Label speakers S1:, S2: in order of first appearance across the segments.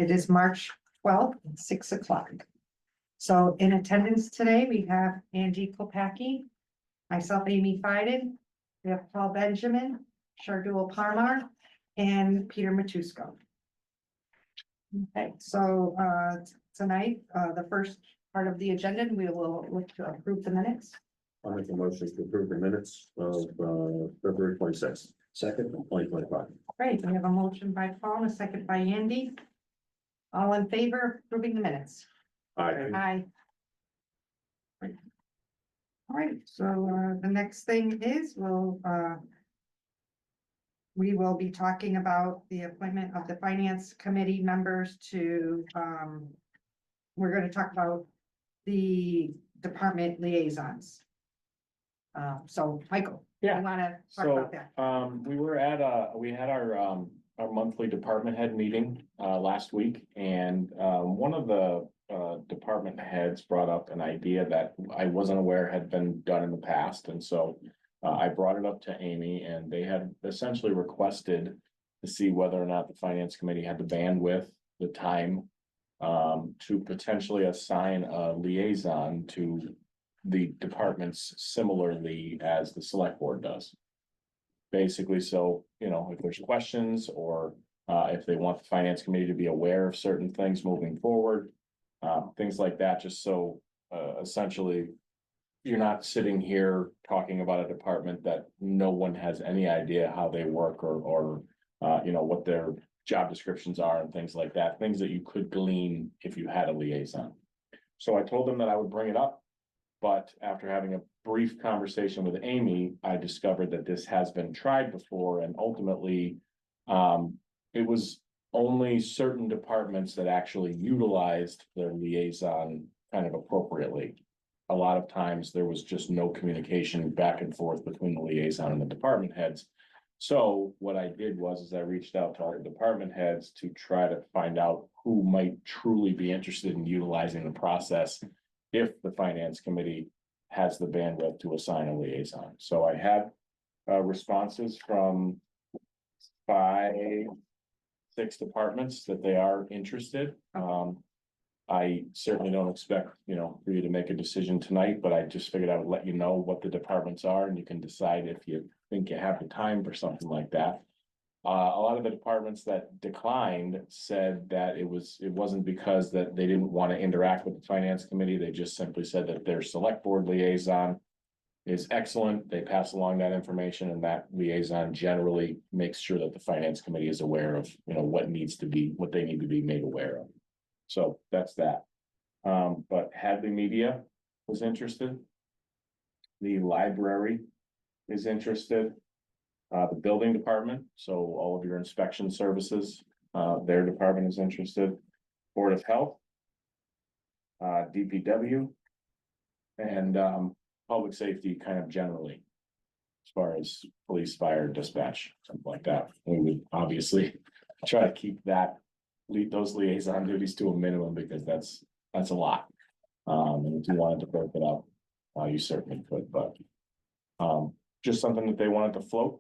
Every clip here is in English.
S1: It is March 12th, 6 o'clock. So in attendance today, we have Angie Kopacki, myself, Amy Fiden, we have Paul Benjamin, Shardul Parmar, and Peter Matusco. Okay, so tonight, the first part of the agenda, we will look to approve the minutes.
S2: I'll make a motion to approve the minutes of February 26th, 2025.
S1: Great, we have a motion by Paul and a second by Andy. All in favor of approving the minutes?
S2: Aye.
S1: Aye. Great. All right, so the next thing is we will be talking about the appointment of the finance committee members to, we're going to talk about the department liaisons. So Michael, you
S3: Yeah.
S1: want to talk
S3: So,
S1: about that?
S3: we had our monthly department head meeting, last week, and, one of the, department heads brought up an idea that I wasn't aware had been done in the past, and so I brought it up to Amy, and they had essentially requested to see whether or not the finance committee had the bandwidth, the time, to potentially assign a liaison to the departments similarly as the select board does. Basically, so, if there's questions or if they want the finance committee to be aware of certain things moving forward, things like that, just so essentially you're not sitting here talking about a department that no one has any idea how they work or what their job descriptions are and things like that, things that you could glean if you had a liaison. So I told them that I would bring it up, but after having a brief conversation with Amy, I discovered that this has been tried before, and ultimately it was only certain departments that actually utilized their liaison kind of appropriately. A lot of times there was just no communication back and forth between the liaison and the department heads. So what I did was I reached out to our department heads to try to find out who might truly be interested in utilizing the process if the finance committee has the bandwidth to assign a liaison. So I had responses from 6 departments that they are interested. I certainly don't expect, for you to make a decision tonight, but I just figured I would let you know what the departments are, and you can decide if you think you have the time for something like that. A lot of the departments that declined said that it wasn't because that they didn't want to interact with the finance committee. They just simply said that their select board liaison is excellent. They pass along that information, and that liaison generally makes sure that the finance committee is aware of, what they need to be made aware of. So that's that. But Hadley Media was interested. The library is interested. The building department, so all of your inspection services, their department is interested. Board of Health, DPW, and public safety kind of generally. As far as police, fire, dispatch, something like that. We would obviously try to keep those liaison duties to a minimum, because that's a lot. And if you wanted to break it up, you certainly could, but just something that they wanted to float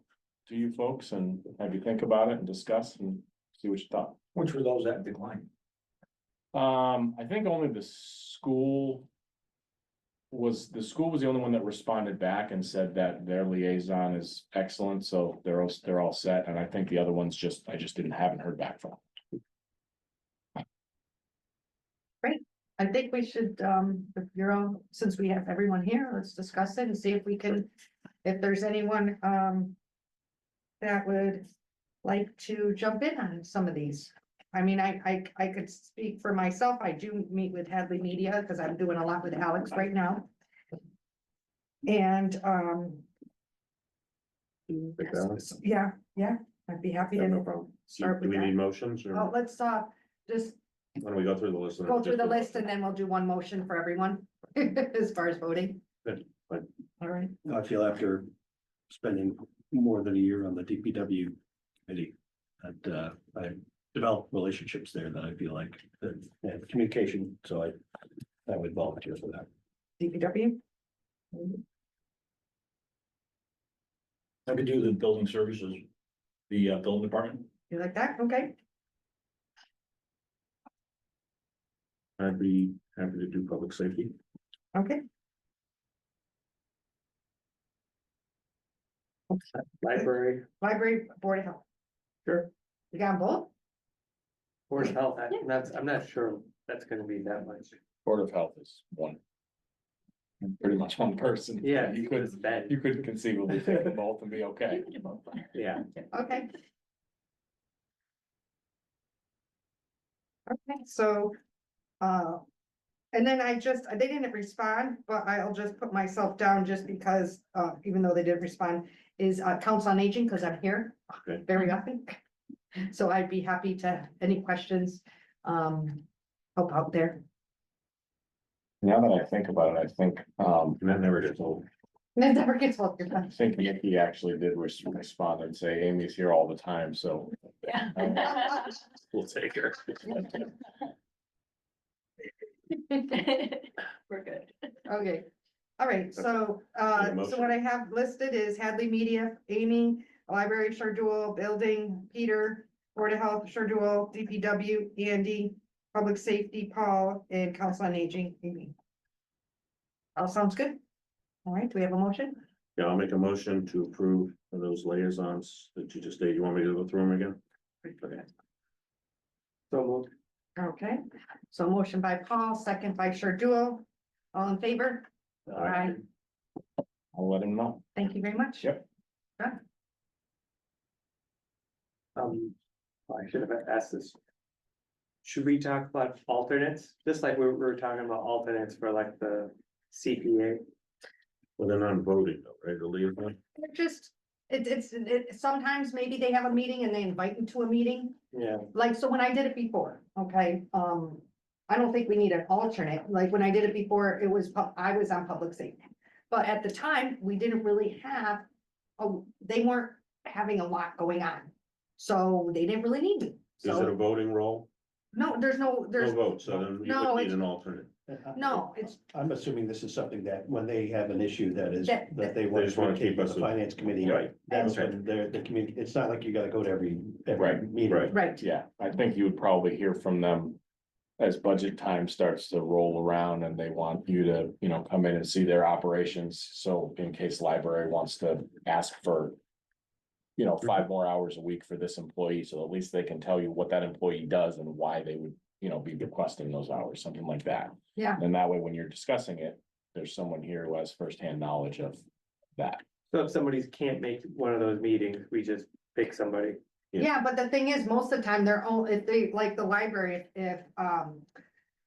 S3: to you folks and have you think about it and discuss and see what you thought.
S4: Which were those that declined?
S3: I think only the school was the only one that responded back and said that their liaison is excellent, so they're all set, and I think the other ones I just haven't heard back from.
S1: I think we should, if you're on, since we have everyone here, let's discuss it and see if there's anyone, that would like to jump in on some of these. I mean, I could speak for myself. I do meet with Hadley Media because I'm doing a lot with Alex right now. And, yeah, I'd be happy
S2: Yeah, no
S1: to
S2: problem.
S1: start
S2: Do
S1: with
S2: we need
S1: that.
S2: motions, or
S1: Well, let's, just
S2: why don't we go through the list?
S1: go through the list and then we'll do one motion for everyone as far as voting.
S2: Good, fine.
S1: All right.
S4: I feel after spending more than a year on the DPW committee, that I developed relationships there that I feel like that communication, so I would volunteer for that.
S1: DPW.
S5: I could do the building services, the building department.
S1: You like that? Okay.
S2: I'd be happy to do public safety.
S1: Okay. Library, Board of Health.
S6: Sure.
S1: You got 'em both?
S6: Board of Health, I'm not sure that's gonna be that much.
S3: Board of Health is one. Pretty much one person.
S6: Yeah,
S3: You
S6: it's
S3: could,
S6: bad.
S3: you could conceivably take them both and be okay.
S6: Yeah.
S1: Okay. Okay, so, and then they didn't respond, but I'll just put myself down just because, even though they didn't respond, is, Council on Aging, because I'm here
S2: Okay.
S1: very often. So I'd be happy to, any questions, help out there.
S3: Now that I think about it, I think,
S2: And that never gets old.
S1: And it never gets well.
S3: I think Nikki actually did respond and say Amy's here all the time, so.
S2: We'll take her.
S7: We're good.
S1: Okay, all right, so,
S2: Need a
S1: so
S2: motion?
S1: what I have listed is Hadley Media, Amy, Library, Shardul, Building, Peter, Board of Health, Shardul, DPW, Andy, Public Safety, Paul, and Council on Aging, Amy. All sounds good? All right, do we have a motion?
S2: Yeah, I'll make a motion to approve those liaisons that you just did. You want me to go through them again? Okay.
S6: So moved.
S1: Okay, so motion by Paul, second by Shardul, all in favor? Aye.
S3: I'll let him know.
S1: Thank you very much.
S3: Yep.
S6: I should have asked this. Should we talk about alternates, just like we were talking about alternates for like the CPA?
S2: Well, they're not voting though, right? The liaison?
S1: They're just, sometimes maybe they have a meeting and they invite you to a meeting.
S6: Yeah,
S1: Like, so when I did it before, okay, I don't think we need an alternate, like when I did it before, I was on public safety. But at the time, we didn't really have, they weren't having a lot going on. So they didn't really need me.
S2: Is it a
S1: So,
S2: voting role?
S1: no, there's no,
S2: No
S1: there's,
S2: vote, so then you
S1: No,
S2: would need
S1: it's-
S2: an alternate.
S1: no, it's,
S4: I'm assuming this is something that when they have an issue that is,
S1: That-
S4: that they want
S2: just
S4: to
S2: wanna
S4: communicate
S2: keep
S4: with
S2: us
S4: the finance committee.
S2: Right.
S4: That's
S2: Okay.
S4: when they're, the community, it's not like you gotta go to every
S3: Right,
S4: meeting.
S2: right.
S1: right,
S3: Yeah, I think you would probably hear from them as budget time starts to roll around and they want you to, come in and see their operations. So in case library wants to ask for, 5 more hours a week for this employee, so at least they can tell you what that employee does and why they would, be requesting those hours, something like that.
S1: yeah,
S3: And that way, when you're discussing it, there's someone here who has firsthand knowledge of that.
S6: so if somebody can't make one of those meetings, we just pick somebody.
S1: yeah, but the thing is, most of the time, they're all, if they, like the library, if,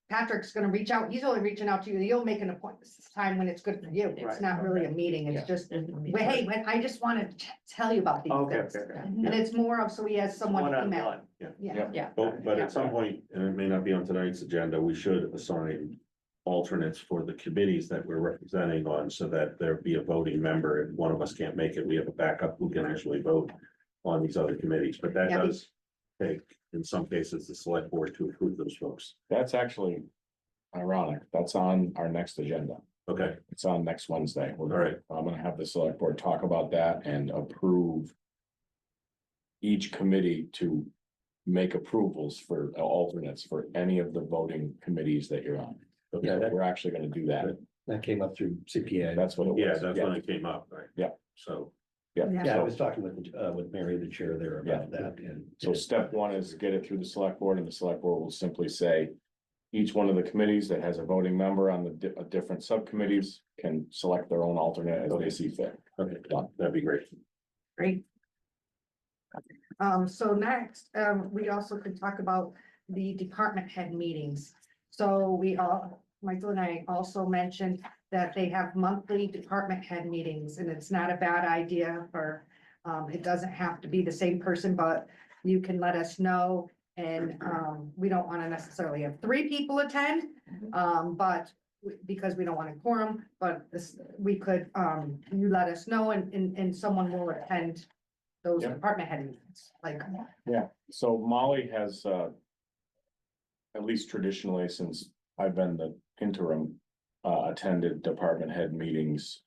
S1: Patrick's gonna reach out, he's only reaching out to you, you'll make an appointment, time when it's good for you, it's
S6: Right,
S1: not really a meeting,
S3: Yeah.
S1: it's just, well, hey, I just wanted to tell you about these
S6: Okay,
S1: things.
S6: okay, okay.
S1: And it's more of, so he has someone
S6: One
S1: to
S6: on
S1: email,
S6: one.
S1: yeah,
S7: Yeah.
S2: But at some point, and it may not be on tonight's agenda, we should assign alternates for the committees that we're representing on, so that there be a voting member. If one of us can't make it, we have a backup who can actually vote on these other committees, but that
S1: Yeah, we-
S2: does take, in some cases, the select board to approve those folks.
S3: That's actually ironic. That's on our next agenda.
S2: Okay,
S3: It's on next Wednesday.
S2: all right,
S3: I'm gonna have the select board talk about that and approve each committee to make approvals for alternates for any of the voting committees that you're on.
S2: okay,
S4: Yeah, that-
S3: We're actually gonna do that.
S4: That came up through CPA.
S3: That's what it was.
S2: yeah, that's when it came up, right?
S3: Yeah.
S2: So,
S1: Yeah.
S4: Yeah, I
S3: So,
S4: was talking with Mary, the chair there about that, and.
S3: so step one is get it through the select board, and the select board will simply say. Each one of the committees that has a voting member on the different subcommittees can select their own alternate as they see fit.
S2: okay, that'd be great.
S1: great. So next, we also could talk about the department head meetings. So Michael and I also mentioned that they have monthly department head meetings, and it's not a bad idea for, it doesn't have to be the same person, but you can let us know. And, we don't want to necessarily have 3 people attend, but because we don't want to quorum, but we could, you let us know and someone will attend those
S3: Yep.
S1: department head meetings, like,
S3: Yeah, so Molly has, at least traditionally, since I've been the interim, attended department head meetings,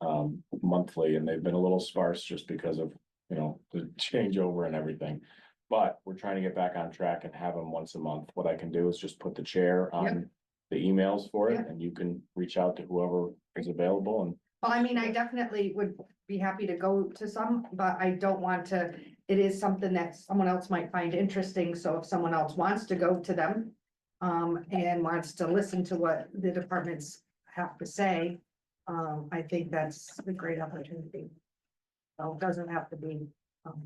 S3: monthly, and they've been a little sparse just because of, the changeover and everything. But we're trying to get back on track and have them once a month. What I can do is just put the chair on the emails for it,
S1: Yeah.
S3: and you can reach out to whoever is available and.
S1: Well, I mean, I definitely would be happy to go to some, but I don't want to, it is something that someone else might find interesting, so if someone else wants to go to them. And wants to listen to what the departments have to say, I think that's a great opportunity. So it doesn't have to be,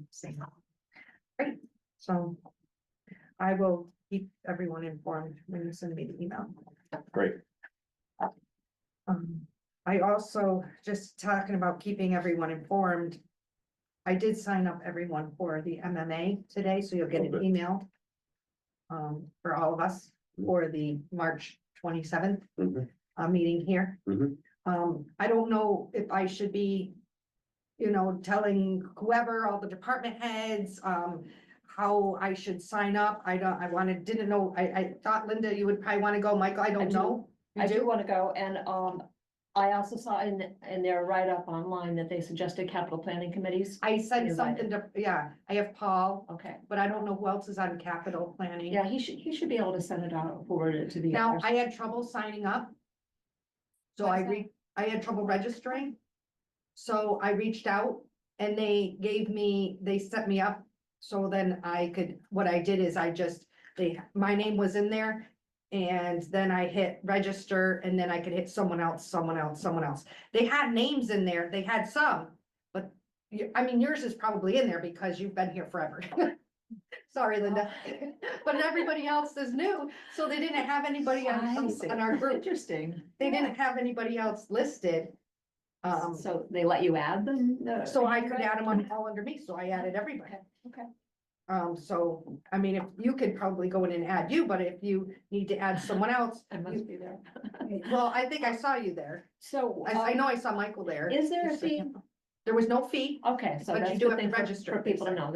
S1: same. Great, so. I will keep everyone informed when you send me the email.
S3: Great.
S1: I also, just talking about keeping everyone informed. I did sign up everyone for the MMA today, so you'll get an
S2: Okay.
S1: email. For all of us for the March 27th
S2: Mhm.
S1: Meeting here.
S2: Mhm.
S1: I don't know if I should be. Telling whoever, all the department heads, how I should sign up. Didn't know, I thought Linda, you would probably want to go. Michael, I don't
S7: do.
S1: know. You
S7: I do want to go, and I also saw in their write-up online that they suggested capital planning committees.
S1: I said
S7: Invited.
S1: something to, yeah, I have Paul,
S7: Okay,
S1: but I don't know who else is on capital planning.
S7: yeah, he should be able to send it out, forward it to the
S1: Now,
S7: others.
S1: I had trouble signing up. So
S7: Why is
S1: I had trouble registering. So I reached out and they set me up. So then what I did is my name was in there. And then I hit register and then I could hit someone else. They had names in there, they had some, but yours is probably in there because you've been here forever. Sorry, Linda, but everybody else is new, so they didn't have anybody
S7: I see.
S1: on our group.
S7: Interesting.
S1: They didn't have anybody else listed.
S7: So they let you add them?
S1: So I could add them on all under me, so I added everybody.
S7: Okay.
S1: So, if you could probably go in and add you, but if you need to add someone else,
S7: I must be there.
S1: well, I think I saw you there.
S7: So.
S1: I know I saw Michael there.
S7: Is there a fee?
S1: There was no fee.
S7: Okay, so
S1: But you
S7: that's
S1: do
S7: the
S1: have to
S7: thing
S1: register,
S7: for
S1: they
S7: people to
S1: said.
S7: know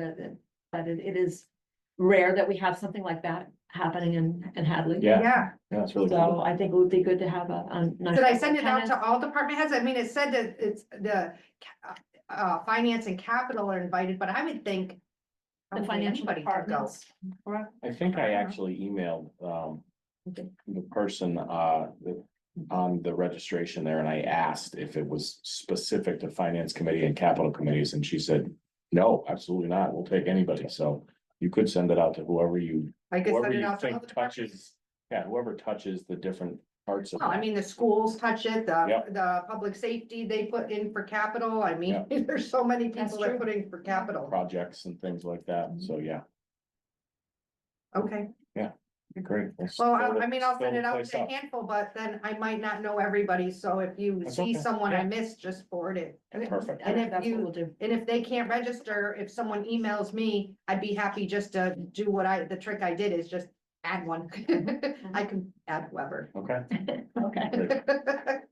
S7: that it is rare that we have something like that happening in Hadley.
S3: Yeah.
S1: Yeah.
S3: Yeah, it's really
S7: So
S3: cool.
S7: I think it would be good to have a nice.
S1: Did I send it out
S7: attendance.
S1: to all department heads? It said that it's the finance and capital are invited, but I would think.
S7: The
S1: probably
S7: financial
S1: anybody could go.
S7: departments. Correct?
S3: I think I actually emailed, the person, on the registration there, and I asked if it was specific to finance committee and capital committees, and she said, no, absolutely not, we'll take anybody, so you could send it out to whoever you,
S1: I could
S3: whoever
S1: send it
S3: you
S1: out to all
S3: think
S1: the departments.
S3: touches, yeah, whoever touches the different parts of.
S1: Well,
S3: that.
S1: the schools touch it,
S3: Yep.
S1: the public safety, they put in for capital. There's so many
S7: That's
S1: people that
S7: true.
S1: put in for capital.
S3: Projects and things like that, so yeah,
S1: Okay,
S3: great.
S1: well,
S3: fill
S1: I'll
S3: the-
S1: send
S3: fill
S1: it
S3: the
S1: out
S3: place
S1: to a
S3: up.
S1: handful, but then I might not know everybody, so if you
S3: That's
S1: see
S3: okay,
S1: someone I
S3: yeah.
S1: missed, just forward it.
S3: Perfect.
S1: And if
S7: That's
S1: you-
S7: what we'll do.
S1: And if they can't register, if someone emails me, I'd be happy just to do the trick I did is just add one. I can add whoever.
S3: Okay,
S7: Okay.
S3: great.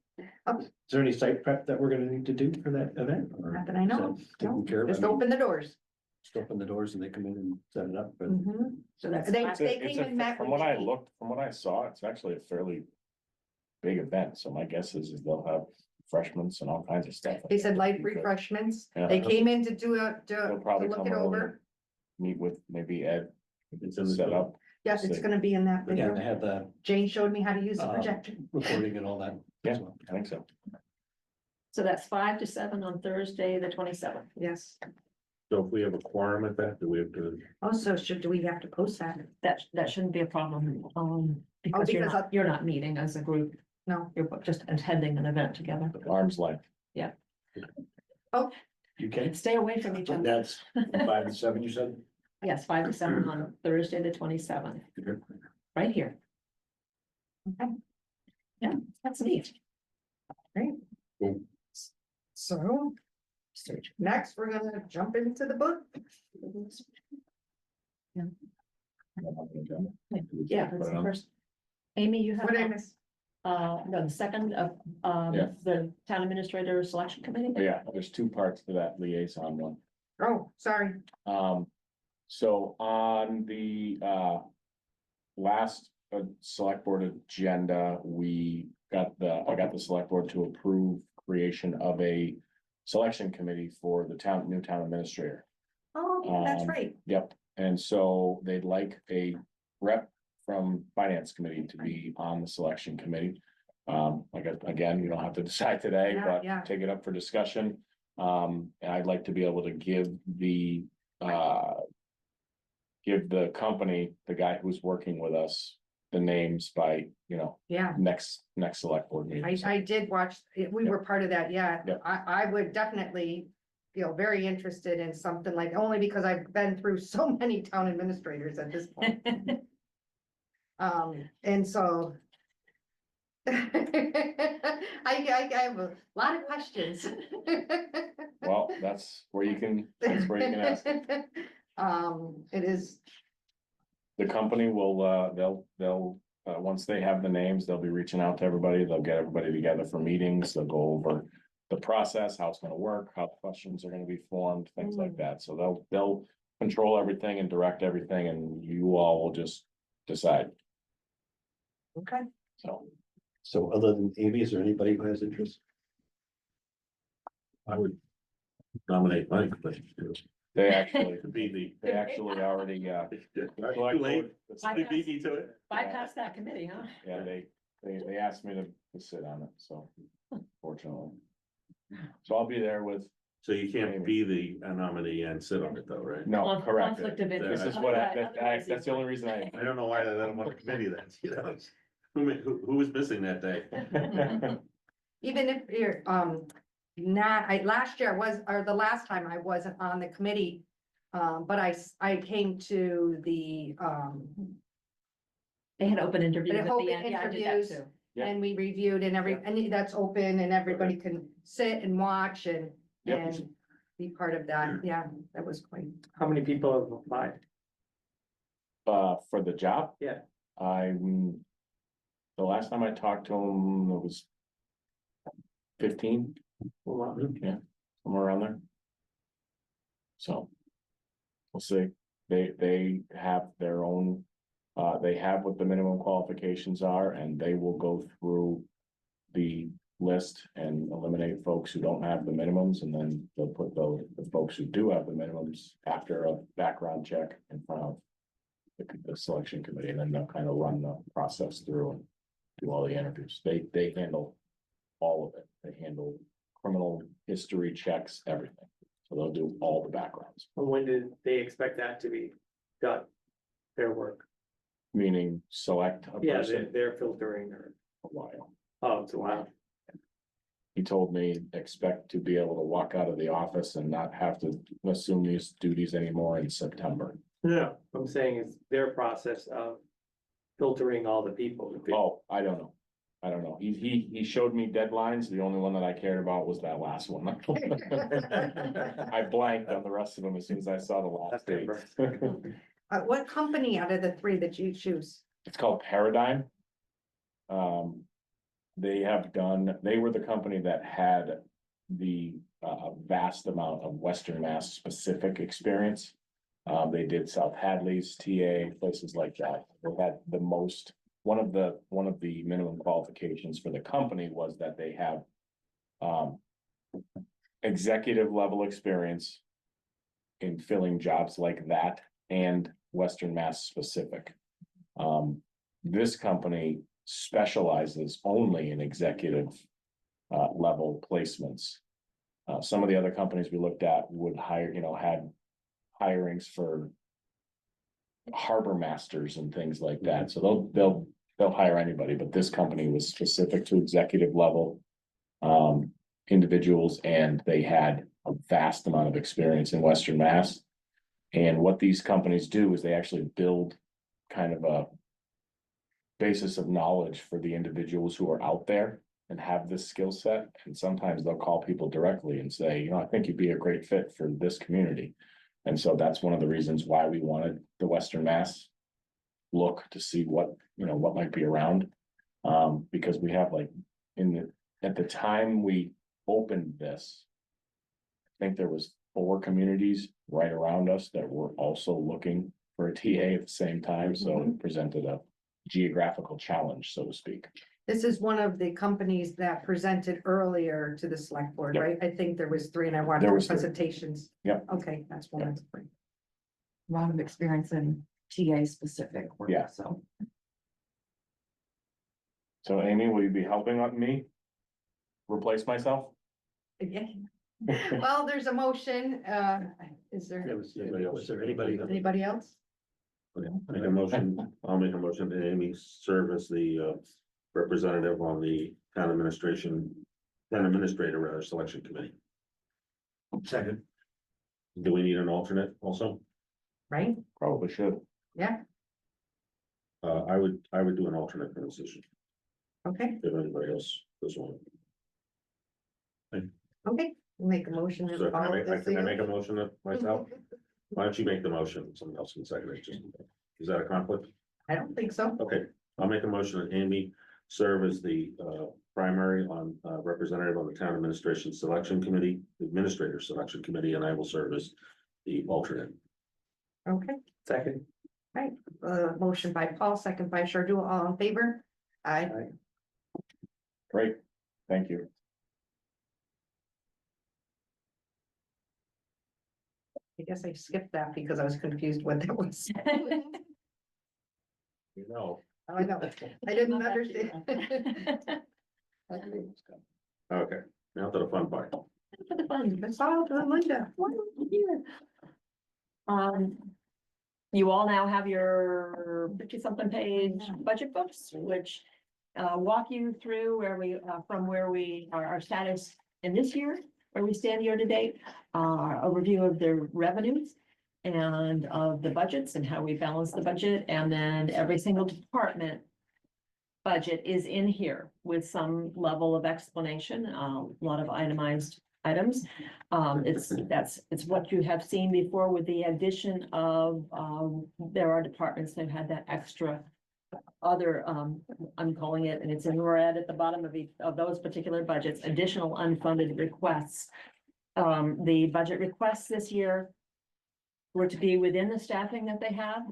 S4: Is there any site prep that we're gonna need to do for that event? or
S1: Not that I know.
S4: is that taken care of?
S1: Just
S4: I mean,
S1: open the doors.
S4: Just open the doors and they come in and set it up, but
S1: Mhm.
S7: So that's.
S1: They-
S3: It's
S1: they
S3: a- it's
S1: came
S3: a-
S1: and met
S3: From
S1: with
S3: what I
S1: me.
S3: looked, from what I saw, it's actually a fairly big event, so my guess is they'll have refreshments and all kinds of stuff.
S1: They said light
S3: Pretty good.
S1: refreshments.
S3: Yeah.
S1: They came in to
S3: They'll probably
S1: look
S3: come
S1: it
S3: early.
S1: over.
S3: Meet with maybe Ed,
S2: It's in the
S3: set up,
S1: Yes, it's
S3: See.
S1: gonna be in that
S4: yeah, they
S1: video.
S4: had the
S1: Jane showed me how to use the
S4: Um,
S1: projector.
S4: recording and all that. as
S3: Yeah.
S4: well.
S3: I think so.
S7: So that's 5 to 7 on Thursday, the 27th.
S1: Yes.
S2: So if we have a quorum at that, do we have to?
S1: Also, do we have to post that?
S7: That shouldn't be a problem, because
S1: because
S7: you're not meeting as a group,
S1: No.
S7: you're just attending an event together.
S3: Arm's length.
S4: You can,
S7: Stay away from each other.
S5: That's 5 to 7, you said?
S7: Yes, 5 to 7 on Thursday, the 27th, right here.
S1: Okay.
S7: Yeah, that's neat.
S1: So, next, we're gonna jump into the book.
S7: Yeah, that's the first. Amy, you have,
S1: What did I miss?
S7: no, the second of,
S3: Yeah.
S7: the town administrator selection committee.
S3: Oh, yeah, there's two parts to that liaison one.
S1: Oh, sorry.
S3: So on the, last, select board agenda, I got the select board to approve creation of a selection committee for the new town administrator.
S1: Oh, yeah, that's
S3: Um,
S1: right.
S3: Yep, and so they'd like a rep from finance committee to be on the selection committee. Like, again, you don't have to decide today,
S1: Yeah, yeah.
S3: but take it up for discussion. And I'd like to be able to give the company, the guy who's working with us, the names by,
S1: Yeah,
S3: next select board meeting.
S1: I did watch, we were part of that, yeah.
S3: Yep.
S1: I would definitely feel very interested in something like, only because I've been through so many town administrators at this point. And so. I have a lot of questions.
S3: Well, that's where you can ask.
S1: It is,
S3: The company will, they'll, once they have the names, they'll be reaching out to everybody. They'll get everybody together for meetings. They'll go over the process, how it's gonna work, how questions are gonna be formed, things like that. So they'll control everything and direct everything, and you all will just decide.
S1: okay,
S3: So,
S4: other than Amy, is there anybody who has interest?
S2: I would nominate Mike, but.
S3: they actually,
S2: Could be
S3: they actually already,
S2: Too late.
S7: Bypass.
S2: They beat me to it.
S7: Bypass that committee, huh?
S3: yeah, they asked me to sit on it, so fortunately. So I'll be there with,
S2: So you can't be the nominee and sit on it though, right?
S3: no, correct.
S7: Conflict of interest.
S3: This is what
S7: Otherwise
S3: that's the only reason I.
S2: I don't know why they let him on the committee then, you know? Who was missing that day?
S1: even if you're, last year I was, or the last time I wasn't on the committee. But I came to the,
S7: They had open interviews
S1: They
S7: at
S1: open
S7: the end, yeah, I did that
S1: interviews.
S7: too.
S3: Yeah.
S1: and we reviewed and that's open and everybody can sit and watch and,
S3: Yep.
S1: and be part of that. Yeah, that was quite.
S6: How many people have applied?
S3: For the job?
S6: Yeah.
S3: The last time I talked to him, it was 15,
S6: Well,
S3: somewhere around there. So. We'll see. They have their own, they have what the minimum qualifications are, and they will go through the list and eliminate folks who don't have the minimums, and then they'll put the folks who do have the minimums after a background check in front of the selection committee, and then they'll kind of run the process through and do all the interviews. They handle all of it. They handle criminal history checks, everything. So they'll do all the backgrounds,
S6: And when did they expect that to be done? Their work?
S3: meaning select a
S6: Yeah,
S3: person
S6: they're filtering or,
S3: a while.
S6: oh, it's a while.
S3: He told me, expect to be able to walk out of the office and not have to assume these duties anymore in September.
S6: No, I'm saying it's their process of filtering all the people.
S3: Oh, I don't know. I don't know. He showed me deadlines. The only one that I cared about was that last one. I blanked on the rest of them as soon as I saw the last date.
S1: What company out of the three that you choose?
S3: It's called Paradigm. They were the company that had the vast amount of Western Mass specific experience. They did South Hadley's, TA, places like that. They had the most, one of the minimum qualifications for the company was that they have executive level experience in filling jobs like that and Western Mass specific. This company specializes only in executive level placements. Some of the other companies we looked at would hire, had hirings for harbor masters and things like that. So they'll hire anybody, but this company was specific to executive level individuals, and they had a vast amount of experience in Western Mass. And what these companies do is they actually build kind of a basis of knowledge for the individuals who are out there and have this skill set. And sometimes they'll call people directly and say, I think you'd be a great fit for this community. And so that's one of the reasons why we wanted the Western Mass look to see what might be around. Because we have at the time we opened this, I think there was 4 communities right around us that were also looking for a TA at the same time. So it presented a geographical challenge, so to speak.
S1: This is one of the companies that presented earlier to the select board,
S3: Yep.
S1: right? I think there was 3 and I watched
S3: There
S1: the
S3: was 3.
S1: presentations.
S3: Yep.
S1: Okay, that's one.
S3: Yep.
S1: That's great.
S8: A lot of experience in TA specific work.
S3: Yeah.
S8: So
S3: So Amy, will you be helping on me? Replace myself?
S1: Yeah. Well, there's a motion, is there
S4: Was there anybody?
S1: anybody else?
S2: Make a motion, I'll make a motion that Amy serve as the representative on the town administrator rather, selection committee.
S4: Second.
S2: Do we need an alternate also?
S1: Right,
S3: Probably should.
S1: yeah,
S2: I would do an alternate for this issue,
S1: okay,
S2: if anybody else does want.
S1: okay, we'll make a motion. to
S2: So can I
S1: follow
S2: make,
S1: this
S2: can I
S1: here.
S2: make a motion of myself? Why don't you make the motion, someone else can second it, just, is that a conflict?
S1: I don't think so.
S2: Okay, I'll make a motion that Amy serve as the primary on representative on the town administration selection committee, administrator selection committee, and I will serve as the alternate.
S1: Okay,
S6: Second.
S1: motion by Paul, second by Shardul, all in favor? Aye.
S3: Great, thank you.
S1: I guess I skipped that because I was confused what that was.
S2: You know.
S1: I know, I didn't understand.
S2: Okay, now to the fun part.
S7: For the fun.
S1: It's all to Linda.
S7: You all now have your 50-something page budget books, which walk you through where we, from where we are, our status in this year, where we stand year to date, a review of the revenues and of the budgets and how we balance the budget, and then every single department budget is in here with some level of explanation, a lot of itemized items. It's what you have seen before with the addition of, there are departments that had that extra other, I'm calling it, and it's in red at the bottom of each of those particular budgets, additional unfunded requests. The budget requests this year were to be within the staffing that they have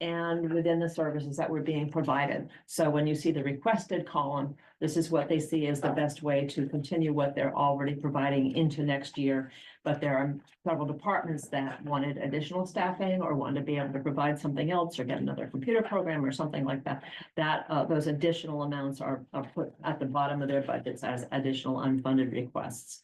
S7: and within the services that were being provided. So when you see the requested column, this is what they see as the best way to continue what they're already providing into next year. But there are several departments that wanted additional staffing or wanted to be able to provide something else or get another computer program or something like that. Those additional amounts are put at the bottom of their budgets as additional unfunded requests.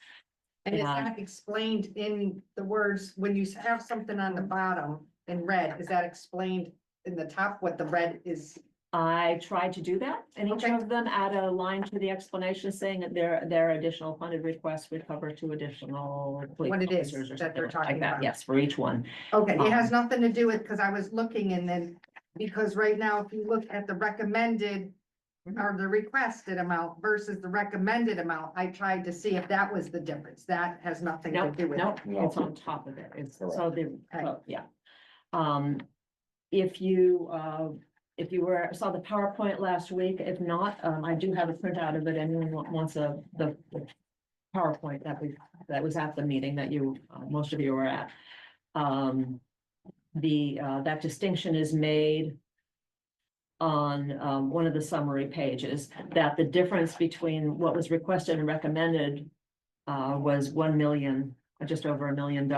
S1: And is
S7: Yeah.
S1: that explained in the words, when you have something on the bottom in red, is that explained in the top what the red is?
S7: I tried to do that, and each
S1: Okay.
S7: of them add a line to the explanation saying that their additional funded requests would cover two additional. police
S1: What it is
S7: officers or
S1: that
S7: something
S1: they're
S7: like
S1: talking
S7: that.
S1: about.
S7: Yes, for each one.
S1: Okay, it has nothing to do with, because I was looking and then, because right now, if you look at the recommended or the requested amount versus the recommended amount, I tried to see if that was the difference. That has nothing to
S7: Nope,
S1: do with
S7: nope,
S1: it.
S3: No.
S7: it's on top of it. It's, so
S3: Correct.
S7: the,
S1: Okay.
S7: so, yeah. If you saw the PowerPoint last week, if not, I do have a printout of it. Anyone wants the PowerPoint that was at the meeting that you, most of you were at. That distinction is made on one of the summary pages, that the difference between what was requested and recommended was 1 million, just over $1 million.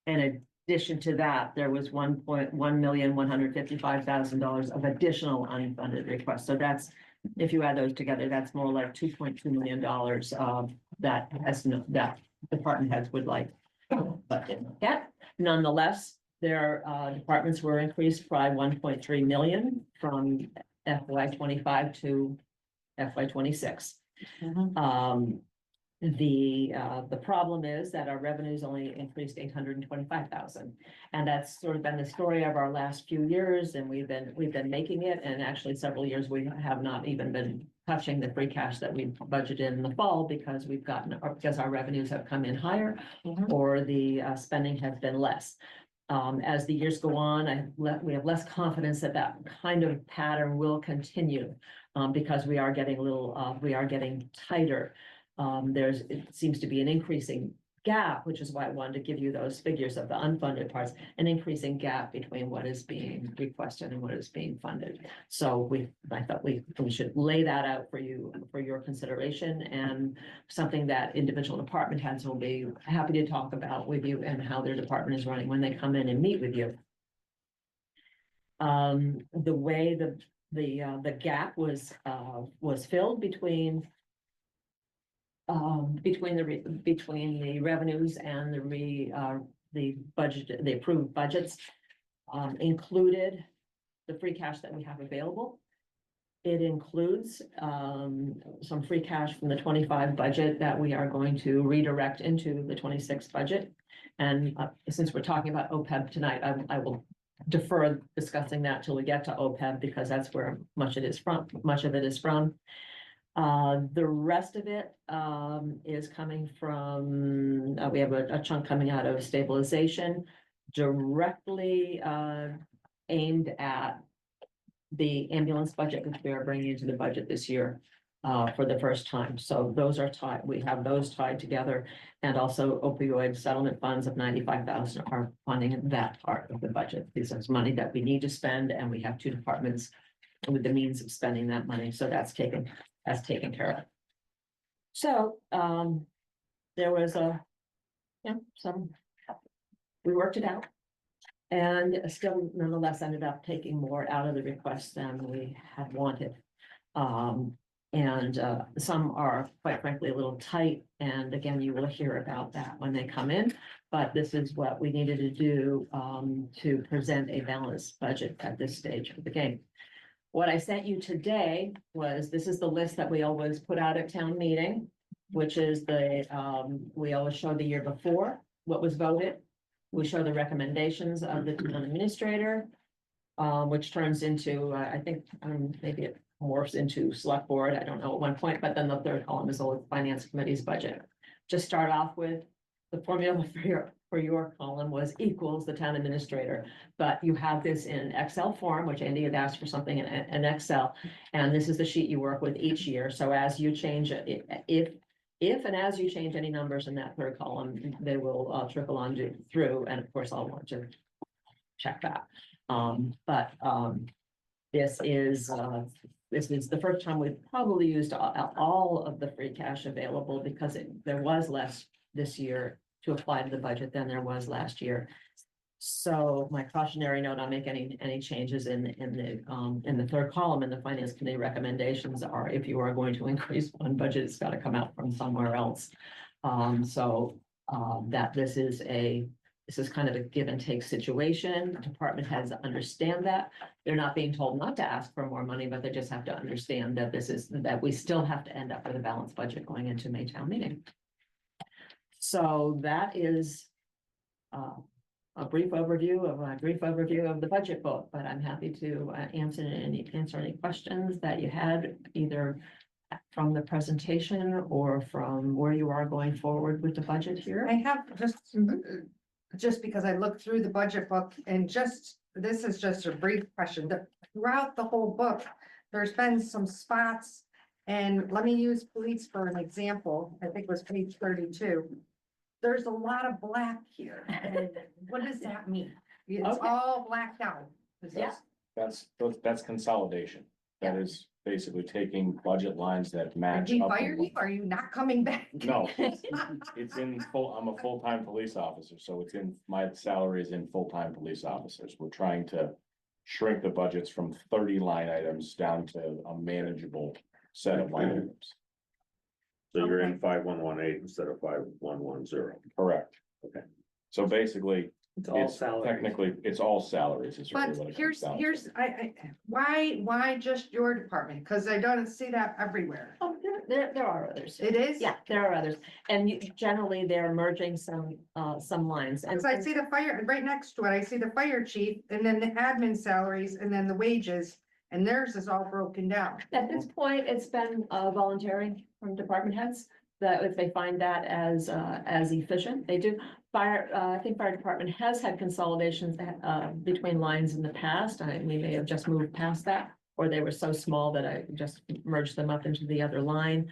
S7: In addition to that, there was $1,155,000 of additional unfunded requests. So that's, if you add those together, that's more like $2.2 million that department heads would like. But didn't get. Nonetheless, their departments were increased by 1.3 million from FY 25 to FY 26. The problem is that our revenues only increased 825,000. And that's sort of been the story of our last few years, and we've been making it, and actually several years we have not even been touching the free cash that we budgeted in the fall because because our revenues have come in higher or the spending has been less. As the years go on, we have less confidence that kind of pattern will continue because we are getting tighter. It seems to be an increasing gap, which is why I wanted to give you those figures of the unfunded parts, an increasing gap between what is being requested and what is being funded. So I thought we should lay that out for you, for your consideration, and something that individual department heads will be happy to talk about with you and how their department is running when they come in and meet with you. The way the gap was filled between between the revenues and the budget, the approved budgets, included the free cash that we have available. It includes, some free cash from the 25 budget that we are going to redirect into the 26 budget. And, since we're talking about OPEB tonight, I will defer discussing that till we get to OPEB, because that's where much of it is from. The rest of it, is coming from, we have a chunk coming out of stabilization, directly, aimed at the ambulance budget, which we are bringing into the budget this year, for the first time. So those are tied, we have those tied together, and also opioid settlement funds of 95,000 are funding that part of the budget. This is money that we need to spend, and we have two departments with the means of spending that money, so that's taken care of. So, there was we worked it out. And still nonetheless ended up taking more out of the request than we had wanted. Some are quite frankly a little tight, and again, you will hear about that when they come in. But this is what we needed to do, to present a balanced budget at this stage of the game. What I sent you today this is the list that we always put out at town meeting, which is we always show the year before what was voted. We show the recommendations of the town administrator, which turns into, I think, maybe it morphs into select board, I don't know at one point, but then the third column is always finance committee's budget. Just start off with the formula for your column was equals the town administrator, but you have this in Excel form, which Andy had asked for something in Excel, and this is the sheet you work with each year. So as you change it, if and as you change any numbers in that third column, they will trickle on through, and of course, I'll want to check that. This is the first time we've probably used all of the free cash available, because there was less this year to apply to the budget than there was last year. So my cautionary note, I'll make any changes in the third column in the finance committee recommendations are, if you are going to increase one budget, it's got to come out from somewhere else. That this is kind of a give and take situation. Department heads understand that. They're not being told not to ask for more money, but they just have to understand that that we still have to end up with a balanced budget going into May town meeting. So that is a brief overview of the budget book, but I'm happy to answer any questions that you had, either from the presentation or from where you are going forward with the budget here.
S1: I have just because I looked through the budget book, and this is just a brief question, that throughout the whole book, there's been some spots, and let me use police for an example. I think it was page 32. There's a lot of black here. And what does that mean? It's
S7: Okay.
S1: all blacked out. Is
S7: Yeah.
S1: this-
S3: That's consolidation. That is basically taking budget lines that
S1: Did
S3: match
S1: you
S3: up.
S1: fire me? Are you not coming back?
S3: No, it's in I'm a full-time police officer, so my salary is in full-time police officers. We're trying to shrink the budgets from 30 line items down to a manageable set of line items.
S2: So you're in 5118 instead of 5110.
S3: Correct.
S2: Okay.
S3: So basically,
S6: It's all
S3: it's
S6: salary.
S3: technically, it's all salaries. Is really
S1: But
S3: what it comes down to.
S1: here's, why just your department? Cause I don't see that everywhere.
S7: Oh, there are others.
S1: It is?
S7: Yeah, there are others, and generally they're merging some lines. And
S1: Cause I see the fire, right next to it, I see the fire chief, and then the admin salaries, and then the wages, and theirs is all broken down.
S7: at this point, it's been voluntary from department heads, that if they find that as efficient, they do. I think fire department has had consolidations between lines in the past. We may have just moved past that, or they were so small that I just merged them up into the other line.